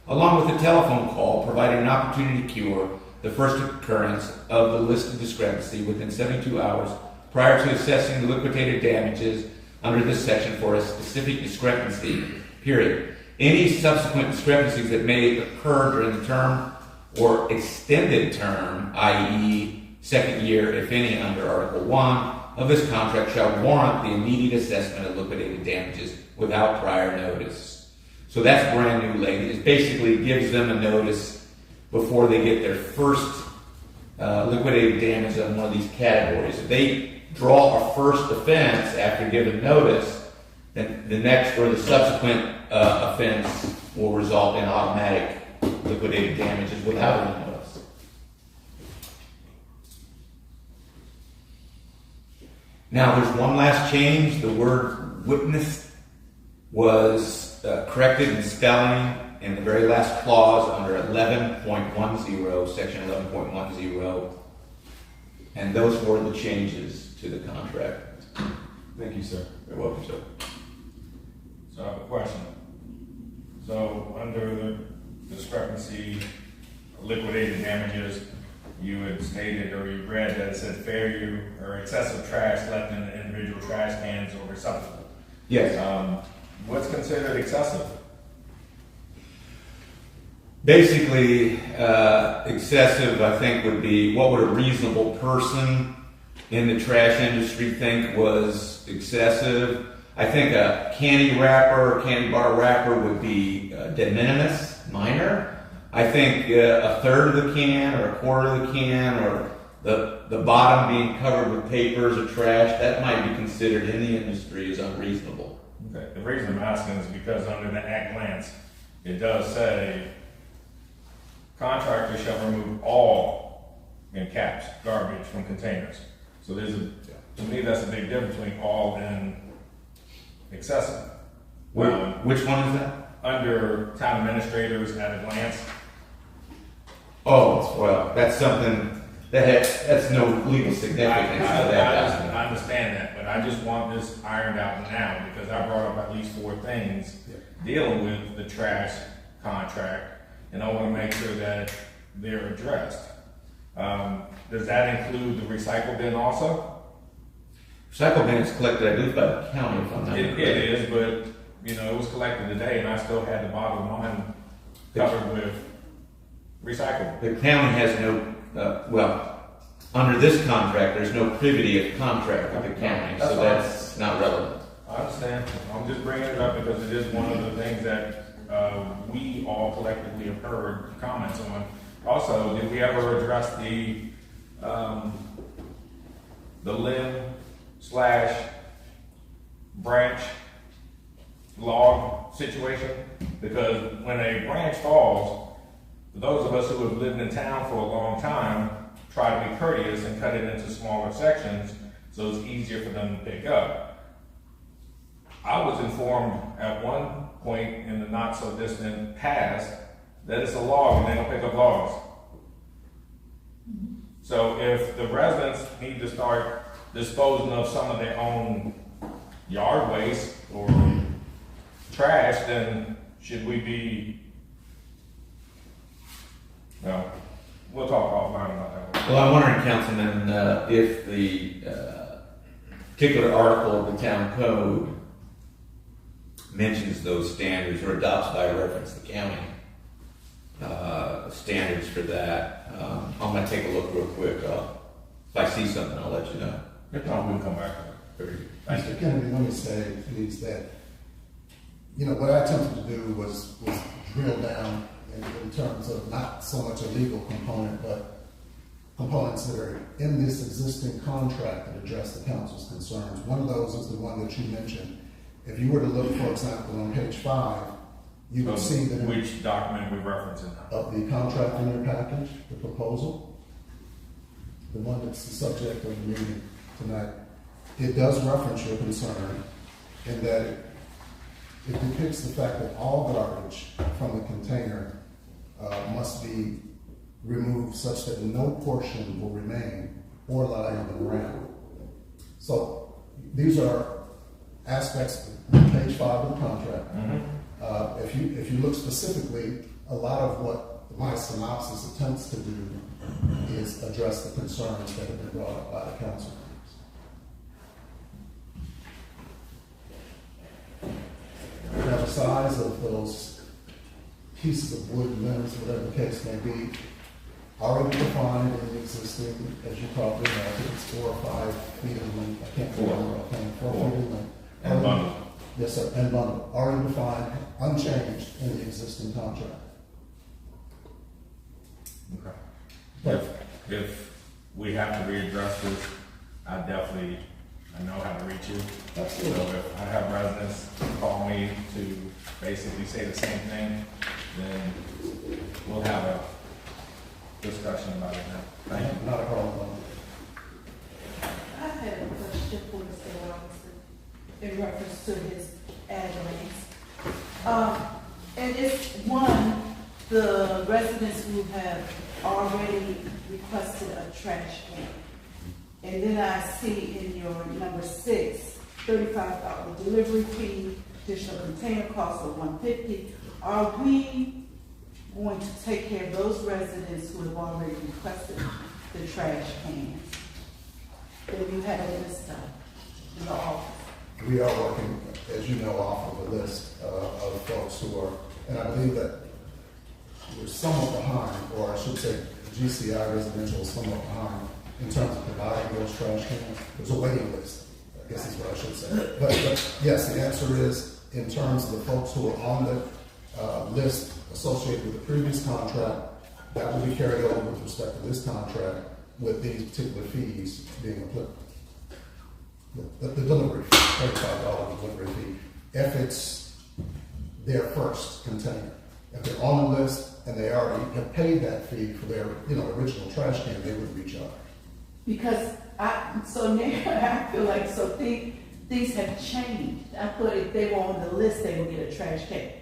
Speaker 11: along with a telephone call, providing an opportunity to cure the first occurrence of the listed discrepancy within 72 hours prior to assessing the liquidated damages under this section for a specific discrepancy, period. Any subsequent discrepancies that may occur during the term or extended term, i.e. second year, if any, under Article 1 of this contract shall warrant the immediate assessment of liquidated damages without prior notice." So that's brand new language. It basically gives them a notice before they get their first liquidated damage on one of these categories. If they draw a first offense after given notice, then the next or the subsequent offense will result in automatic liquidated damages without any notice. Now, there's one last change. The word witness was corrected in spelling in the very last clause under 11.10, section 11.10. And those were the changes to the contract.
Speaker 8: Thank you, sir.
Speaker 11: You're welcome, sir.
Speaker 8: So I have a question. So under the discrepancy, liquidated damages, you had stated or you read that it said failure or excessive trash left in the individual trash cans or receptacle.
Speaker 11: Yes.
Speaker 8: What's considered excessive?
Speaker 11: Basically, excessive, I think, would be what would a reasonable person in the trash industry think was excessive. I think a candy wrapper or candy bar wrapper would be de minimis, minor. I think a third of the can or a quarter of the can or the bottom being covered with papers or trash, that might be considered in the industry as unreasonable.
Speaker 8: Okay. The reason I'm asking is because under the Act glance, it does say contractors shall remove all, in caps, garbage from containers. So to me, that's a big difference between all and excessive.
Speaker 11: Which one is that?
Speaker 8: Under town administrators at a glance.
Speaker 11: Oh, well, that's something that's no legal significance to that document.
Speaker 8: I understand that, but I just want this ironed out now because I brought up at least 4 things dealing with the trash contract, and I want to make sure that they're addressed. Does that include the recycle bin also?
Speaker 11: Recycle bin is collected, I believe, by the county, if I'm not
Speaker 8: It is, but it was collected today, and I still had the bottom of mine covered with recyclable.
Speaker 11: The county has no, under this contract, there's no privity of contract with the county, so that's not relevant.
Speaker 8: I understand. I'm just bringing it up because it is one of the things that we all collectively have heard comments on. Also, did we ever address the limb/branch log situation? Because when a branch falls, those of us who have lived in town for a long time try to be courteous and cut it into smaller sections so it's easier for them to pick up. I was informed at one point in the not so distant past that it's a log and they don't pick up logs. So if the residents need to start disposing of some of their own yard waste or trash, then should we be, well, we'll talk offline about that one.
Speaker 11: Well, I'm wondering, Councilman, if the particular article of the town code mentions those standards or adopts by reference the county standards for that. I'm going to take a look real quick. If I see something, I'll let you know.
Speaker 8: If not, we'll come back to it. Thank you.
Speaker 7: Mr. Kennedy, let me say, please, that, what I attempted to do was drill down in terms of not so much a legal component, but components that are in this existing contract that address the council's concerns. One of those is the one that you mentioned. If you were to look, for example, on page 5, you would see that
Speaker 8: which document we referencing?
Speaker 7: Of the contract in your package, the proposal, the one that's the subject of the meeting tonight, it does reference your concern in that it depicts the fact that all garbage from the container must be removed such that no portion will remain or lie on the ground. So these are aspects of page 5 of the contract.
Speaker 8: Mm-hmm.
Speaker 7: If you look specifically, a lot of what my synopsis attempts to do is address the concerns that have been brought up by the council. Now, the size of those pieces of wood, limbs, whatever the case may be, already defined in the existing, as you probably know, I think it's 4 or 5 feet in length. I can't remember offhand. 4 feet in length.
Speaker 8: And bundle.
Speaker 7: Yes, sir, and bundle, already defined, unchanged in the existing contract.
Speaker 8: Okay. If we have to readdress this, I know how to reach you.
Speaker 7: Absolutely.
Speaker 8: So if I have residents call me to basically say the same thing, then we'll have a discussion about it now. Thank you.
Speaker 7: Not a problem.
Speaker 5: I had a question for Mr. Robinson in reference to his address. And it's one, the residents who have already requested a trash can. And then I see in your number 6, $35 delivery fee, additional container cost of $150. Are we going to take care of those residents who have already requested the trash cans that you have a list of in the office?
Speaker 7: We are working, as you know, off of a list of folks who are, and I believe that we're somewhat behind, or I should say GCI residential is somewhat behind in terms of providing those trash cans. There's a waiting list, I guess is what I should say. But yes, the answer is, in terms of the folks who are on the list associated with the previous contract, that will be carried over with respect to this contract with these particular fees being applicable. The delivery fee, $35 delivery fee, if it's their first container. If they're on the list and they already have paid that fee for their, original trash can, they would be charged.
Speaker 5: Because so now I feel like, things have changed. I thought if they were on the list, they would get a trash can.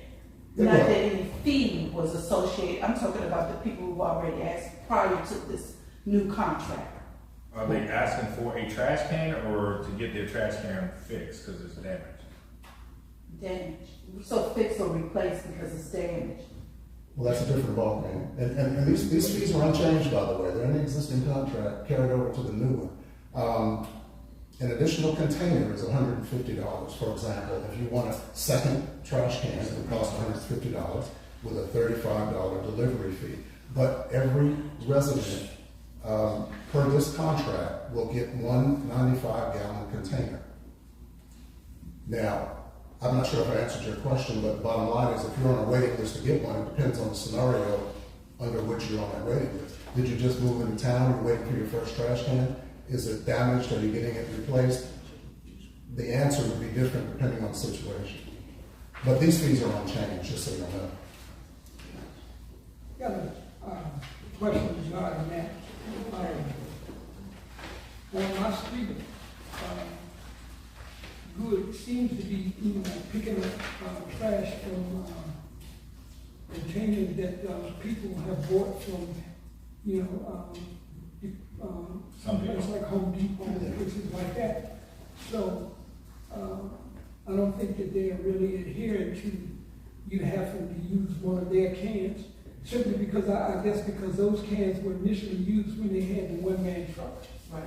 Speaker 5: Not that any fee was associated. I'm talking about the people who've already asked prior to this new contract.
Speaker 8: Are they asking for a trash can or to get their trash can fixed because it's damaged?
Speaker 5: Damaged. So fix or replace because it's damaged.
Speaker 7: Well, that's a different ballgame. And these fees are unchanged, by the way. They're in the existing contract, carried over to the new one. An additional container is $150, for example. If you want a second trash can, it would cost $150 with a $35 delivery fee. But every resident, per this contract, will get one 95-gallon container. Now, I'm not sure if I answered your question, but the bottom line is if you're on a waiting list to get one, it depends on the scenario under which you're on that waiting list. Did you just move into town, you're waiting for your first trash can? Is it damaged? Are you getting it replaced? The answer would be different depending on the situation. But these fees are unchanged, just so you know.
Speaker 4: Got a question regarding that. On my street, good seems to be, picking up trash from containers that people have bought from, someplace like Home Depot and places like that. So I don't think that they are really adhering to you having to use one of their cans, simply because I guess because those cans were initially used when they had the one-man truck.
Speaker 5: Right.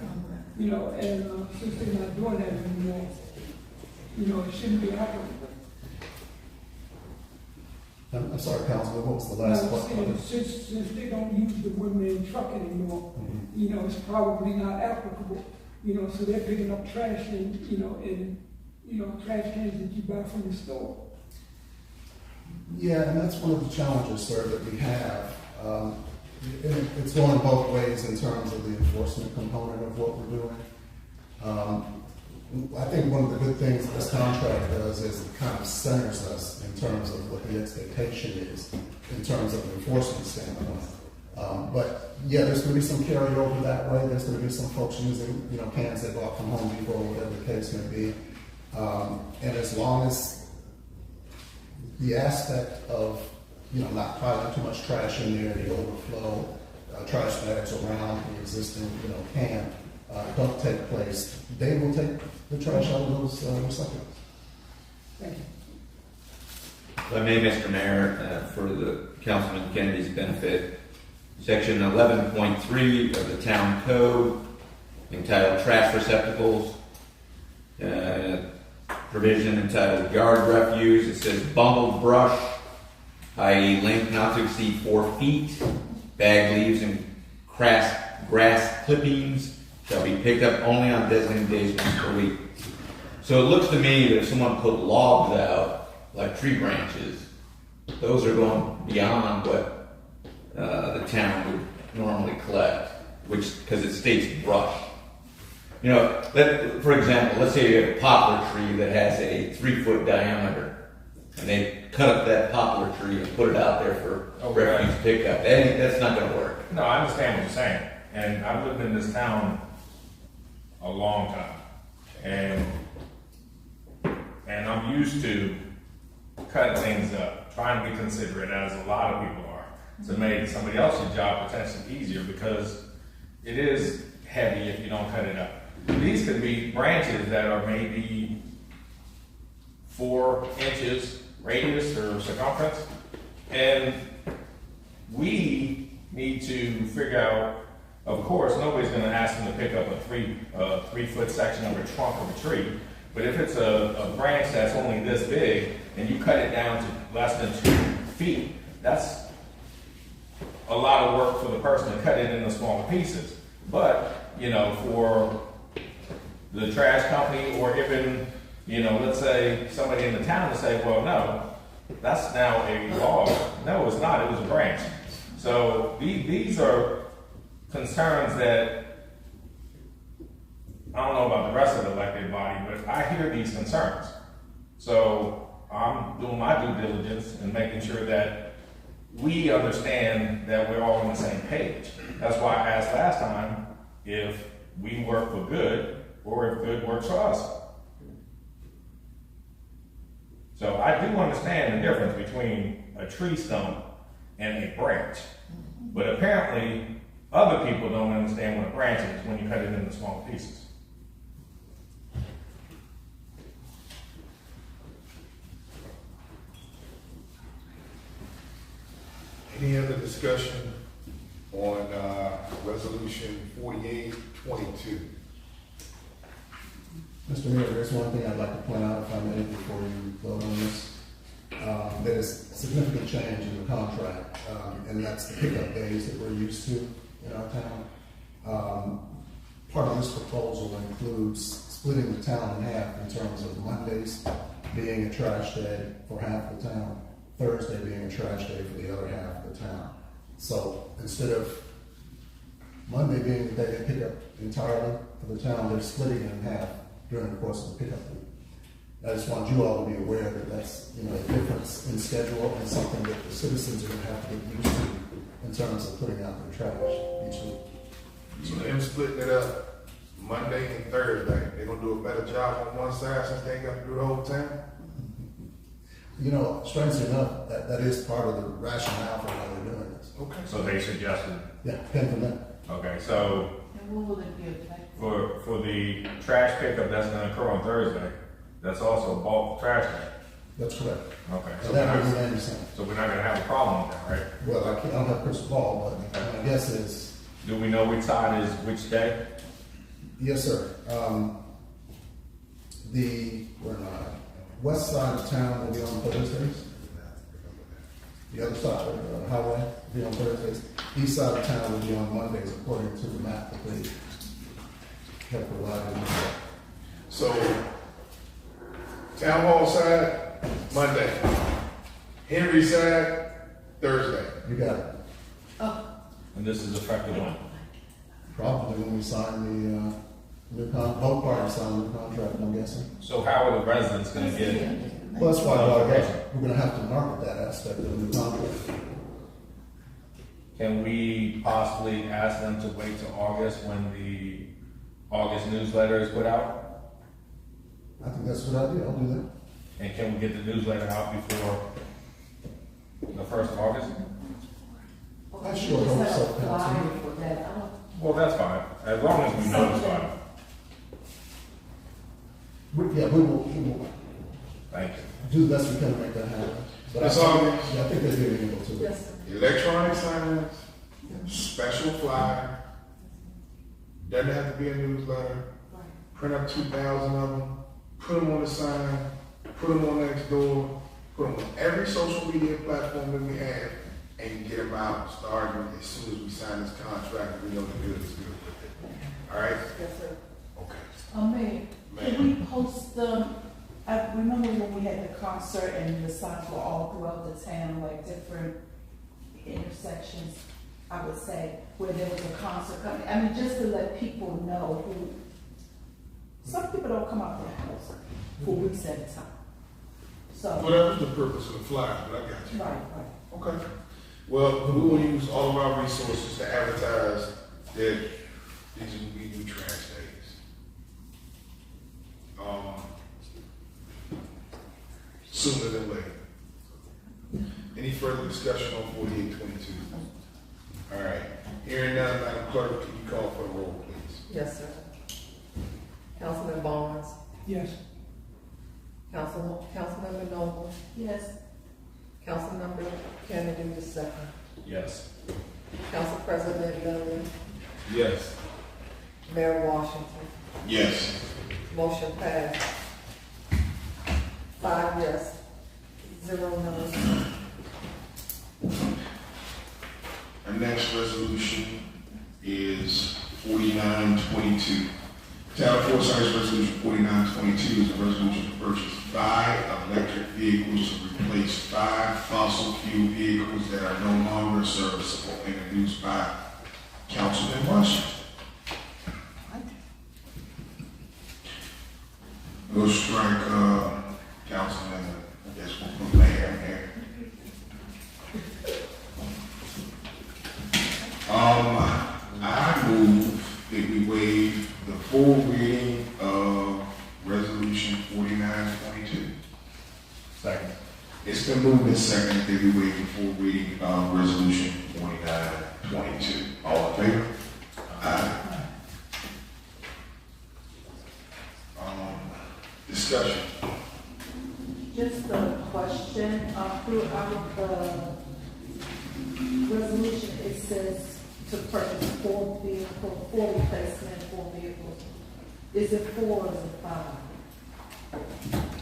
Speaker 4: And since they're not doing that anymore, it shouldn't be happening.
Speaker 7: I'm sorry, Councilman, what was the last question?
Speaker 4: Since they don't use the one-man truck anymore, it's probably not applicable. So they're picking up trash and trash cans that you buy from the store.
Speaker 7: Yeah, and that's one of the challenges, sir, that we have. It's going both ways in terms of the enforcement component of what we're doing. I think one of the good things that this contract does is it kind of centers us in terms of what the expectation is in terms of an enforcement standpoint. But yeah, there's going to be some carryover that way. There's going to be some folks using, cans they bought from Home Depot or whatever the case may be. And as long as the aspect of, not piling too much trash in there, the overflow, trash bags around the existing, can, don't take place, they will take the trash out of those recyclables.
Speaker 4: Thank you.
Speaker 11: If I may, Mr. Mayor, for the Councilman Kennedy's benefit, Section 11.3 of the Town Code, entitled Trash Receptacles, provision entitled Yard Refuse. It says bundled brush, i.e. length not to exceed 4 feet, bag leaves and grass clippings shall be picked up only on designated days once per week. So it looks to me that if someone put logs out, like tree branches, those are going beyond what the town would normally collect. because it states brush. You know, for example, let's say you have a poplar tree that has a 3-foot diameter, and they cut up that poplar tree and put it out there for refuse pickup. That's not gonna work.
Speaker 8: No, I understand what you're saying, and I've lived in this town a long time, and I'm used to cutting things up, trying to be considerate, as a lot of people are, to make somebody else's job potentially easier, because it is heavy if you don't cut it up. These could be branches that are maybe 4 inches radius or circumference, and we need to figure out, of course, nobody's gonna ask them to pick up a 3-foot section of a trunk of a tree, but if it's a branch that's only this big, and you cut it down to less than 2 feet, that's a lot of work for the person to cut it into smaller pieces. But, you know, for the trash company, or even, you know, let's say somebody in the town to say, well, no, that's now a log. No, it's not, it was a branch. So these are concerns that, I don't know about the rest of the elected body, but I hear these concerns. So I'm doing my due diligence and making sure that we understand that we're all on the same page. That's why I asked last time if we work for good, or if good works for us. So I do understand the difference between a tree stump and a branch. But apparently, other people don't understand what a branch is when you cut it into small pieces.
Speaker 1: Any other discussion on resolution 4822?
Speaker 7: Mr. Mayor, there's one thing I'd like to point out, if I may, before you vote on this. There's significant change in the contract, and that's the pickup days that we're used to in our town. Part of this proposal includes splitting the town in half in terms of Mondays being a trash day for half the town, Thursday being a trash day for the other half of the town. So instead of Monday being the day they pick up entirely for the town, they're splitting it in half during the course of the pickup week. I just want you all to be aware that that's, you know, a difference in schedule and something that the citizens are going to have to get used to in terms of putting out their trash each week.
Speaker 1: So them splitting it up Monday and Thursday, they're gonna do a better job on one side since they ain't got to do the whole town?
Speaker 7: You know, strangely enough, that is part of the rationale for why they're doing this.
Speaker 1: Okay.
Speaker 8: So they suggested,
Speaker 7: Yeah, depends on that.
Speaker 8: okay, so
Speaker 5: And when will it be effective?
Speaker 8: for the trash pickup that's gonna occur on Thursday, that's also bulk trash day.
Speaker 7: That's correct.
Speaker 8: Okay, so
Speaker 7: And that will remain the same.
Speaker 8: we're not gonna have a problem with that, right?
Speaker 7: Well, I don't have a crystal ball, but my guess is,
Speaker 8: Do we know which side is which day?
Speaker 7: yes, sir. We're not. West side of town will be on Thursdays. The other side, the highway, will be on Thursdays. East side of town will be on Mondays, according to the map that they have provided.
Speaker 1: So, town hall side, Monday. Henry side, Thursday.
Speaker 7: You got it.
Speaker 8: And this is effective when?
Speaker 7: Probably when we sign the both parties sign the contract, I'm guessing.
Speaker 8: So how are the residents gonna get?
Speaker 7: Well, that's why we're gonna have to market that aspect of the new contract.
Speaker 8: Can we possibly ask them to wait till August when the August newsletter is put out?
Speaker 7: I think that's a good idea, I'll do that.
Speaker 8: And can we get the newsletter out before the 1st of August?
Speaker 7: I sure hope so, Councilman.
Speaker 8: Well, that's fine, as long as we notify them.
Speaker 7: Yeah, we will
Speaker 8: Thank you.
Speaker 7: do the best we can to make that happen. But
Speaker 1: That's all.
Speaker 7: yeah, I think they're being able to.
Speaker 2: Yes, sir.
Speaker 1: Electronic signs, special flyer, doesn't have to be a newsletter, print up 2,000 of them, put them on the sign, put them on next door, put them on every social media platform that we have, and get them out starting as soon as we sign this contract, we know the good is good. All right?
Speaker 2: Yes, sir.
Speaker 1: Okay.
Speaker 5: Mayor, can we post I remember when we had the concert and the signs were all throughout the town, like different intersections. I would say, where there was a concert coming. I mean, just to let people know who, some people don't come out their house for weeks at a time. So,
Speaker 1: Well, that was the purpose of the flyers, but I got you.
Speaker 5: right, right.
Speaker 1: Okay. Well, we will use all of our resources to advertise that these will be new trash days. Sooner than later. Any further discussion on 4822? All right. Hearing none, Madam Clerk, can you call for the roll, please?
Speaker 2: Yes, sir. Councilman Barnes,
Speaker 4: Yes.
Speaker 2: Councilmember Noble,
Speaker 5: Yes.
Speaker 2: Councilmember Kennedy II,
Speaker 8: Yes.
Speaker 2: Council President Lilly,
Speaker 1: Yes.
Speaker 2: Mayor Washington.
Speaker 1: Yes.
Speaker 2: Motion passed. 5 yes, 0 no.
Speaker 1: Our next resolution is 4922. Town of Forest Heights Resolution 4922 is a resolution to purchase 5 electric vehicles to replace 5 fossil fuel vehicles that are no longer serviceable, introduced by Councilman Washington. We'll strike, Councilman, I guess we'll put Mayor in there. I move that we waive the full reading of Resolution 4922.
Speaker 8: Second.
Speaker 1: It's been moved and seconded that we waive the full reading of Resolution 4922. All in favor? Aye. Discussion.
Speaker 5: Just a question, throughout the resolution, it says to purchase 4 vehicles, 4 replacement, 4 vehicles. Is it 4 or is it 5?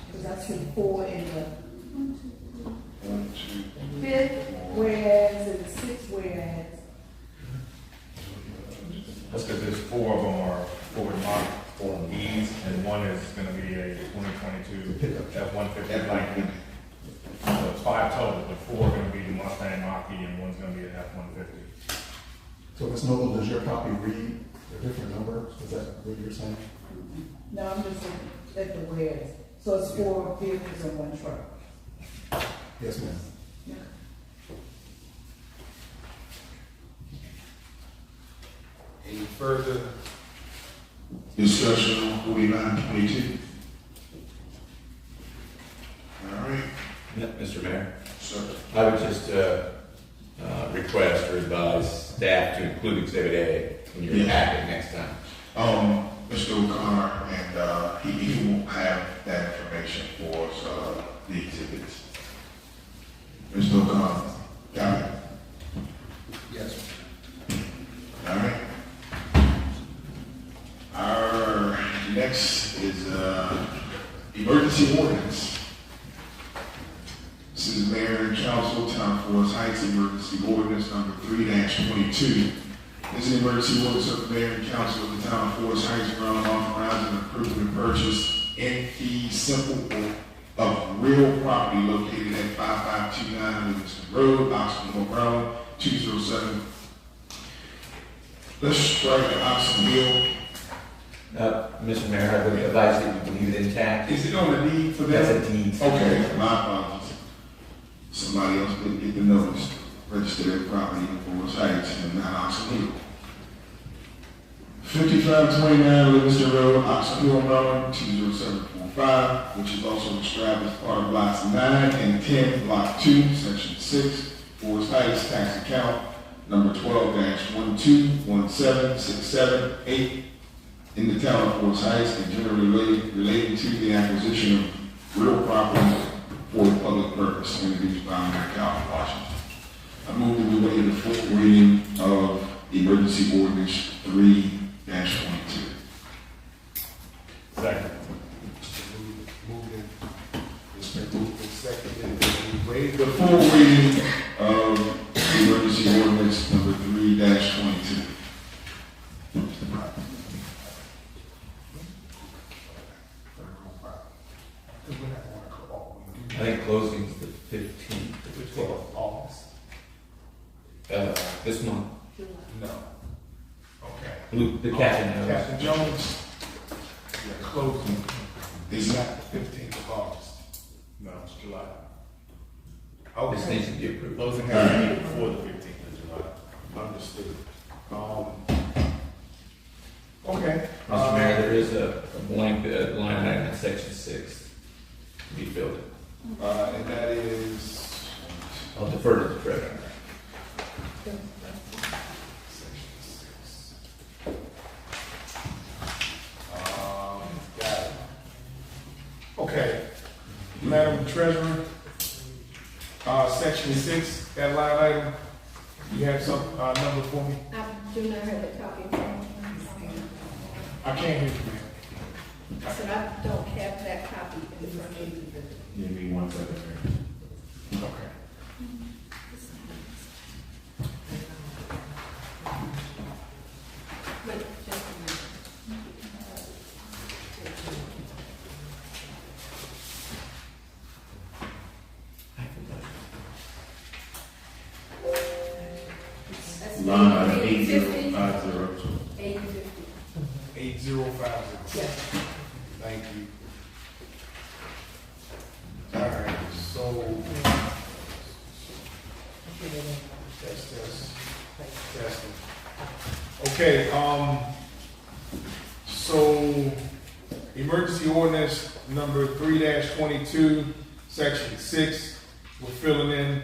Speaker 5: Because I see 4 in the
Speaker 1: 1, 2,
Speaker 5: 5th whereas and 6th whereas.
Speaker 8: That's because there's 4 of them are forward marked E's, and one is going to be a 2022 F-150 Lightning. So it's 5 total, but 4 are going to be the Mustang Mach-E, and one's going to be an F-150.
Speaker 7: So Ms. Noble, does your copy read a different number? Is that what you're saying?
Speaker 5: No, I'm just looking at the whereas. So it's 4 vehicles in 1 truck.
Speaker 7: Yes, ma'am.
Speaker 5: Yeah.
Speaker 1: any further discussion on 4922? All right,
Speaker 11: Mr. Mayor,
Speaker 1: sir.
Speaker 11: I would just request or advise staff to include Exhibit A in your packet next time.
Speaker 1: Mr. O'Connor, and he won't have that information for us, the exhibits. Mr. O'Connor, got it?
Speaker 3: Yes.
Speaker 1: All right. Our next is emergency ordinance. This is Mayor and Council, Town of Forest Heights Emergency Ordinance number 3-22. This is an emergency ordinance of the Mayor and Council of the Town of Forest Heights, around authorizing and approving the purchase in fee simple of real property located at 5529 Livingston Road, Oxford, North Maryland, 207. Let's strike Oxford Hill.
Speaker 11: Mr. Mayor, I would advise that you leave it intact.
Speaker 1: Is it on the deed for that?
Speaker 11: That's a deed.
Speaker 1: Okay, my apologies. Somebody else didn't get the notice. Register their property in Forest Heights and not Oxford Hill. 5529 Livingston Road, Oxford Hill, Maryland, 20745, which is also described as part of blocks 9 and 10, block 2, section 6, Forest Heights, tax account number 12-12176768 in the town of Forest Heights and generally relating to the acquisition of real property for a public purpose, introduced by Mayor Calvin Washington. I move that we waive the full reading of emergency ordinance 3-22.
Speaker 8: Second.
Speaker 1: Waive the full reading of emergency ordinance number 3-22.
Speaker 11: I think closing's the 15th, which is August. This month.
Speaker 1: No. Okay.
Speaker 11: The captain knows.
Speaker 1: Captain Jones, yeah, closing is not the 15th of August.
Speaker 8: No, it's July.
Speaker 11: This
Speaker 1: Okay,
Speaker 11: needs to be approved.
Speaker 8: Closing has to be before the 15th of July.
Speaker 1: understood. Okay.
Speaker 11: Mr. Mayor, there is a blank line item in section 6 to be filled in.
Speaker 1: And that is,
Speaker 11: I'll defer to the treasurer.
Speaker 1: got it. Okay, Madam Treasurer, section 6, that line item, you have some, number for me?
Speaker 12: I do not have a copy.
Speaker 1: I can't hear you, ma'am.
Speaker 12: I said I don't have that copy in front of me.
Speaker 8: Give me 1 second here.
Speaker 1: Okay.
Speaker 12: But just a minute. That's
Speaker 8: Line item
Speaker 12: 8050.
Speaker 8: 8050.
Speaker 12: 8050.
Speaker 1: 8050.
Speaker 12: Yes.
Speaker 1: Thank you. All right, so. That's okay, so emergency ordinance number 3-22, section 6, we're filling in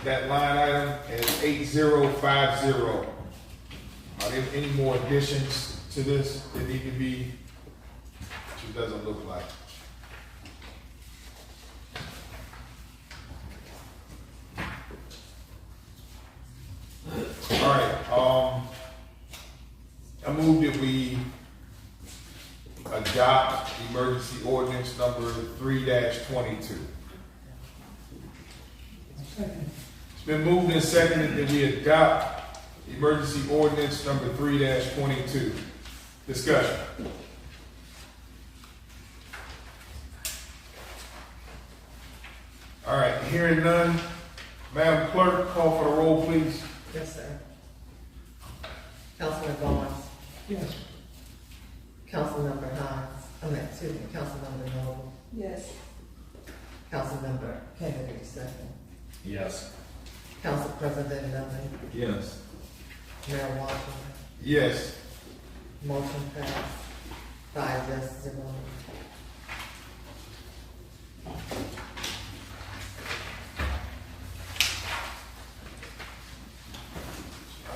Speaker 1: that line item as 8050. Are there any more additions to this that need to be, which it doesn't look like? All right, I move that we adopt emergency ordinance number 3-22.
Speaker 4: Second.
Speaker 1: It's been moved and seconded that we adopt emergency ordinance number 3-22. Discussion. All right, hearing none, Madam Clerk, call for the roll, please.
Speaker 2: Yes, sir. Councilman Barnes,
Speaker 4: Yes.
Speaker 2: Councilmember Councilmember Noble,
Speaker 5: Yes.
Speaker 2: Councilmember Kennedy, second.
Speaker 8: Yes.
Speaker 2: Council President Dudley,
Speaker 9: Yes.
Speaker 2: Mayor Washington,
Speaker 1: Yes.
Speaker 2: motion passed, 5 yes, 0 no.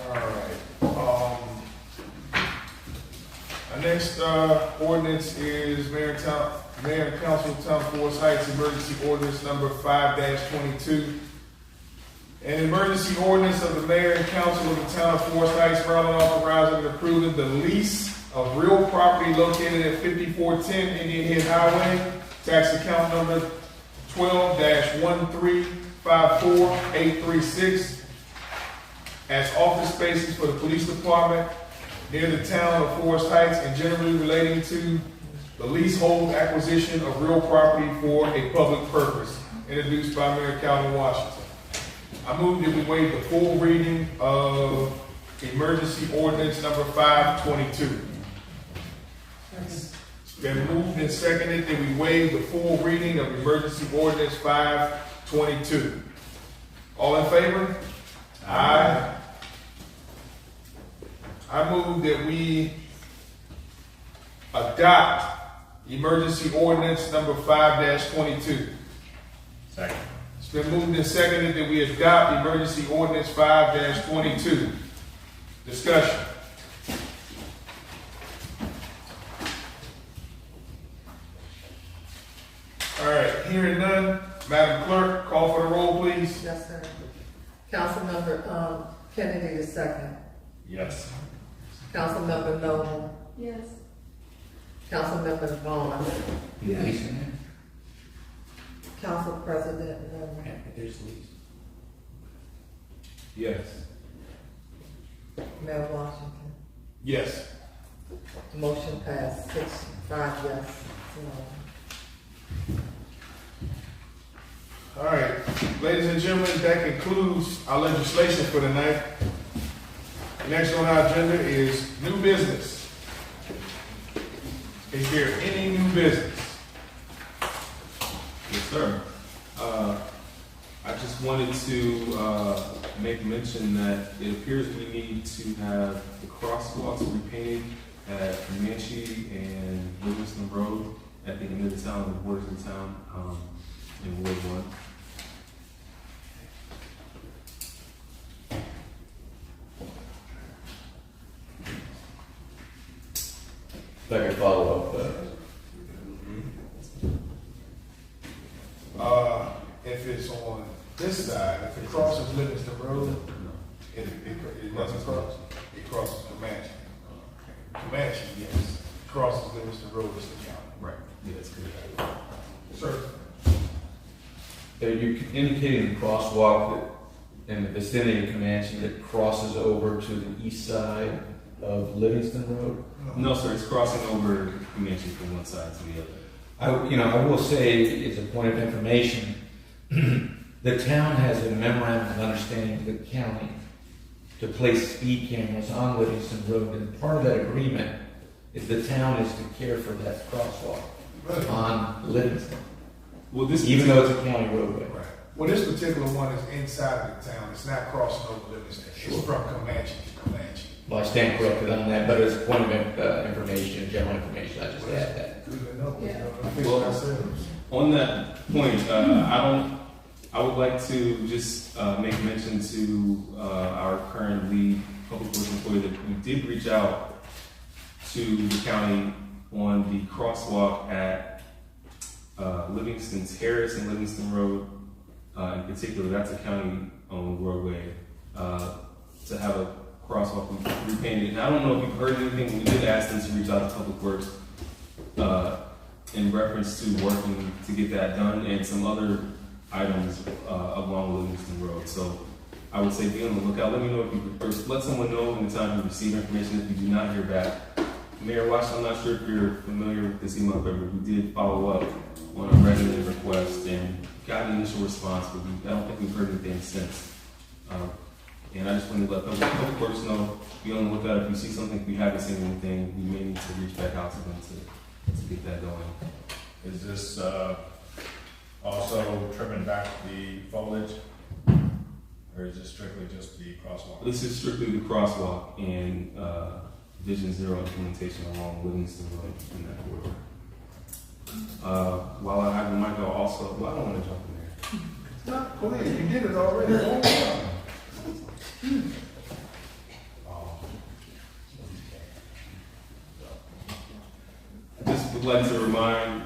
Speaker 1: All right. Our next ordinance is Mayor and Council of Town Forest Heights Emergency Ordinance number 5-22. An emergency ordinance of the Mayor and Council of the Town of Forest Heights, Maryland, authorizing and approving the lease of real property located at 5410 Indian Head Highway, tax account number 12-1354836, as office spaces for the police department near the town of Forest Heights and generally relating to the leasehold acquisition of real property for a public purpose, introduced by Mayor Calvin Washington. I move that we waive the full reading of emergency ordinance number 522. It's been moved and seconded that we waive the full reading of emergency ordinance 522. All in favor? Aye. I move that we adopt emergency ordinance number 5-22.
Speaker 8: Second.
Speaker 1: It's been moved and seconded that we adopt emergency ordinance 5-22. Discussion. All right, hearing none, Madam Clerk, call for the roll, please.
Speaker 2: Yes, sir. Councilmember Kennedy, the second.
Speaker 8: Yes.
Speaker 2: Councilmember Noble,
Speaker 5: Yes.
Speaker 2: Councilmember Vaughn,
Speaker 11: Yes.
Speaker 2: Council President Dudley,
Speaker 11: There's Lisa.
Speaker 9: Yes.
Speaker 2: Mayor Washington.
Speaker 1: Yes.
Speaker 2: Motion passed, 5 yes, 0 no.
Speaker 1: All right, ladies and gentlemen, that concludes our legislation for tonight. Next on our agenda is new business. Is there any new business?
Speaker 9: Yes, sir. I just wanted to make mention that it appears we need to have the crosswalks repainted at Comanche and Livingston Road at the end of the town, the borders of the town, in Ward 1.
Speaker 11: If I could follow up,
Speaker 1: If it's on this side, if it crosses Livingston Road, it doesn't cross. It crosses Comanche. Comanche, yes. Crosses Livingston Road, it's the county.
Speaker 9: Right. Yeah, that's good.
Speaker 1: Sir?
Speaker 11: are you indicating the crosswalk that in the vicinity of Comanche that crosses over to the east side of Livingston Road?
Speaker 9: No, sir, it's crossing over Comanche from one side to the other.
Speaker 11: I will say, as a point of information, the town has a memorandum of understanding with the county to place speed cameras on Livingston Road, and part of that agreement is the town is to care for that crosswalk on Livingston,
Speaker 9: Well, this
Speaker 11: even though it's a county roadway.
Speaker 1: Right. Well, this particular one is inside of the town. It's not crossing over Livingston.
Speaker 11: Sure.
Speaker 1: It's from Comanche to Comanche.
Speaker 11: Well, I stand corrected on that, but as a point of information, general information, I just add that.
Speaker 1: Good to know.
Speaker 12: Yeah.
Speaker 9: Well, on that point, I would like to just make mention to our current lead public works employee that we did reach out to the county on the crosswalk at Livingston Terrace and Livingston Road. In particular, that's a county-owned roadway. To have a crosswalk repainted. And I don't know if you've heard anything. We did ask them to reach out to Public Works in reference to working to get that done and some other items along Livingston Road. So I would say be on the lookout. Let me know if you first let someone know in the time you receive information if you do not hear back. Mayor Watson, I'm not sure if you're familiar with this email, but we did follow up on a resident request and got an initial response, but I don't think we've heard anything since. And I just wanted to let Public Works know, be on the lookout. If you see something, if you haven't seen anything, we may need to reach back out to them to get that going.
Speaker 8: Is this also trimming back the foliage? Or is this strictly just the crosswalk?
Speaker 9: This is strictly the crosswalk and Vision Zero implementation along Livingston Road in that corridor. While I have the mic, I'll also, well, I don't want to jump in there.
Speaker 1: No, go ahead. You did it already.
Speaker 9: I just would like to remind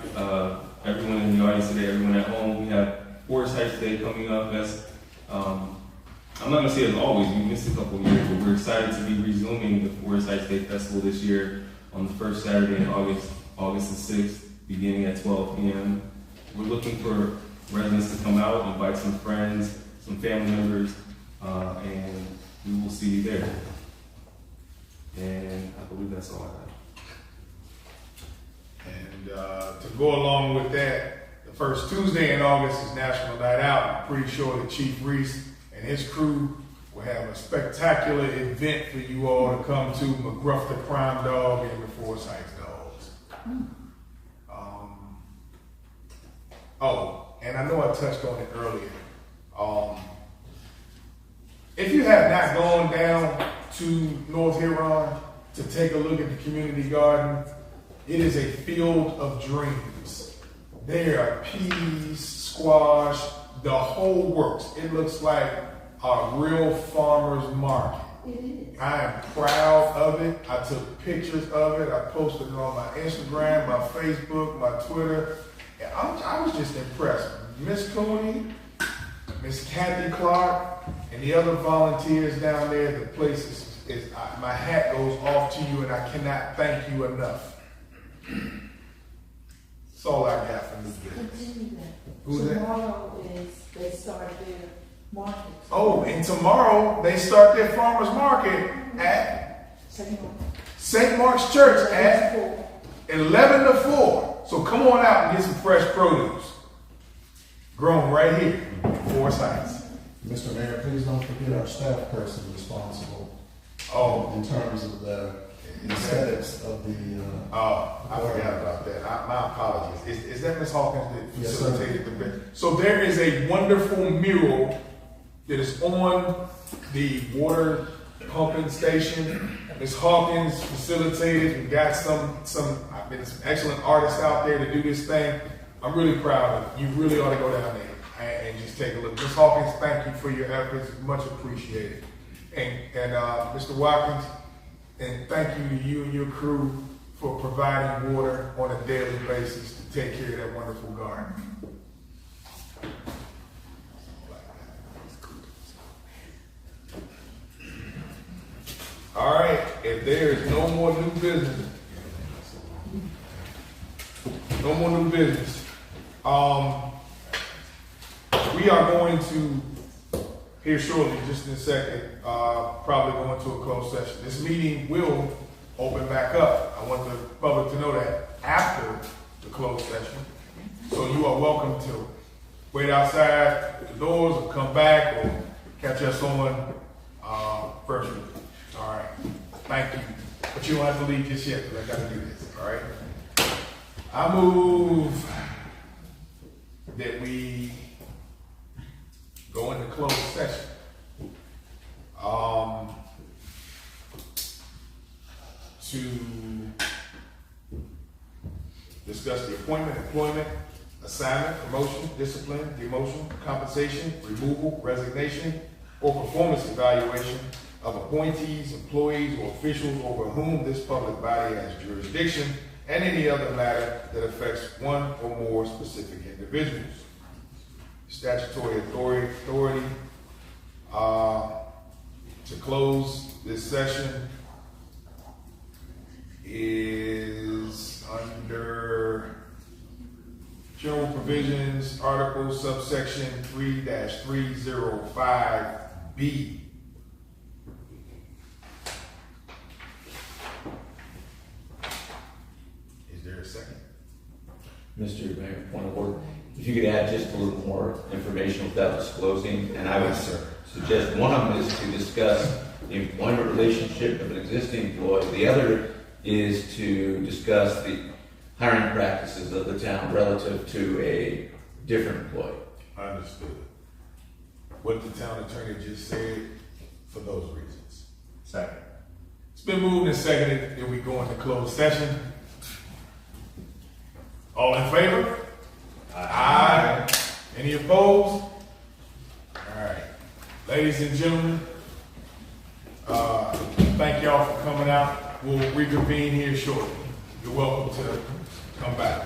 Speaker 9: everyone in the audience today, everyone at home, we have Forest Heights Day coming up. That's, I'm not going to say as always, we missed a couple of years, but we're excited to be resuming the Forest Heights Day Festival this year on the first Saturday in August the 6th, beginning at 12 p.m. We're looking for residents to come out, invite some friends, some family members, and we will see you there. And I believe that's all I have.
Speaker 1: And to go along with that, the first Tuesday in August is National Night Out. I'm pretty sure that Chief Reese and his crew will have a spectacular event for you all to come to. McGruff the Crime Dog and the Forest Heights Dogs. And I know I touched on it earlier. If you have not gone down to North Huron to take a look at the community garden, it is a field of dreams. There are peas, squash, the whole works. It looks like a real farmer's market. I am proud of it. I took pictures of it. I posted it on my Instagram, my Facebook, my Twitter. And I was just impressed. Miss Cooney, Miss Kathy Clark, and the other volunteers down there, the place is my hat goes off to you, and I cannot thank you enough. That's all I got from this business. Who's that?
Speaker 12: Tomorrow is, they start their market.
Speaker 1: Oh, and tomorrow they start their farmer's market at St. Mark's Church at 11 to 4. So come on out and get some fresh produce. Grown right here in Forest Heights.
Speaker 7: Mr. Mayor, please don't forget our staff person responsible
Speaker 1: Oh,
Speaker 7: in terms of the aesthetics of the,
Speaker 1: I forgot about that. My apologies. Is that Ms. Hawkins that
Speaker 7: Yes, sir.
Speaker 1: facilitated the bid? So there is a wonderful mural that is on the water pumping station. Ms. Hawkins facilitated and got some excellent artists out there to do this thing. I'm really proud of it. You really ought to go down there and just take a look. Ms. Hawkins, thank you for your efforts. Much appreciated. And Mr. Watkins, and thank you to you and your crew for providing water on a daily basis to take care of that wonderful garden. All right, if there is no more new business, we are going to, here shortly, just in a second, probably go into a closed session. This meeting will open back up. I want the public to know that after the closed session. So you are welcome to wait outside the doors or come back or catch us on virtually. All right. Thank you. But you don't have to leave just yet because I got to do this. All right. I move that we go into closed session. To discuss the appointment, employment, assignment, promotion, discipline, demotion, compensation, removal, resignation, or performance evaluation of appointees, employees, or officials over whom this public body has jurisdiction, and any other matter that affects one or more specific individuals. Statutory authority to close this session is under General Provisions, Article subsection 3-305B. Is there a second?
Speaker 11: Mr. Mayor, point of order. If you could add just a little more information without disclosing, and I would suggest one of them is to discuss the employment relationship of an existing employee. The other is to discuss the hiring practices of the town relative to a different employee.
Speaker 1: Understood. What the town attorney just said for those reasons. Second. It's been moved and seconded that we go into closed session. All in favor? Aye. Any opposed? All right. Ladies and gentlemen, thank y'all for coming out. We'll reconvene here shortly. You're welcome to come back.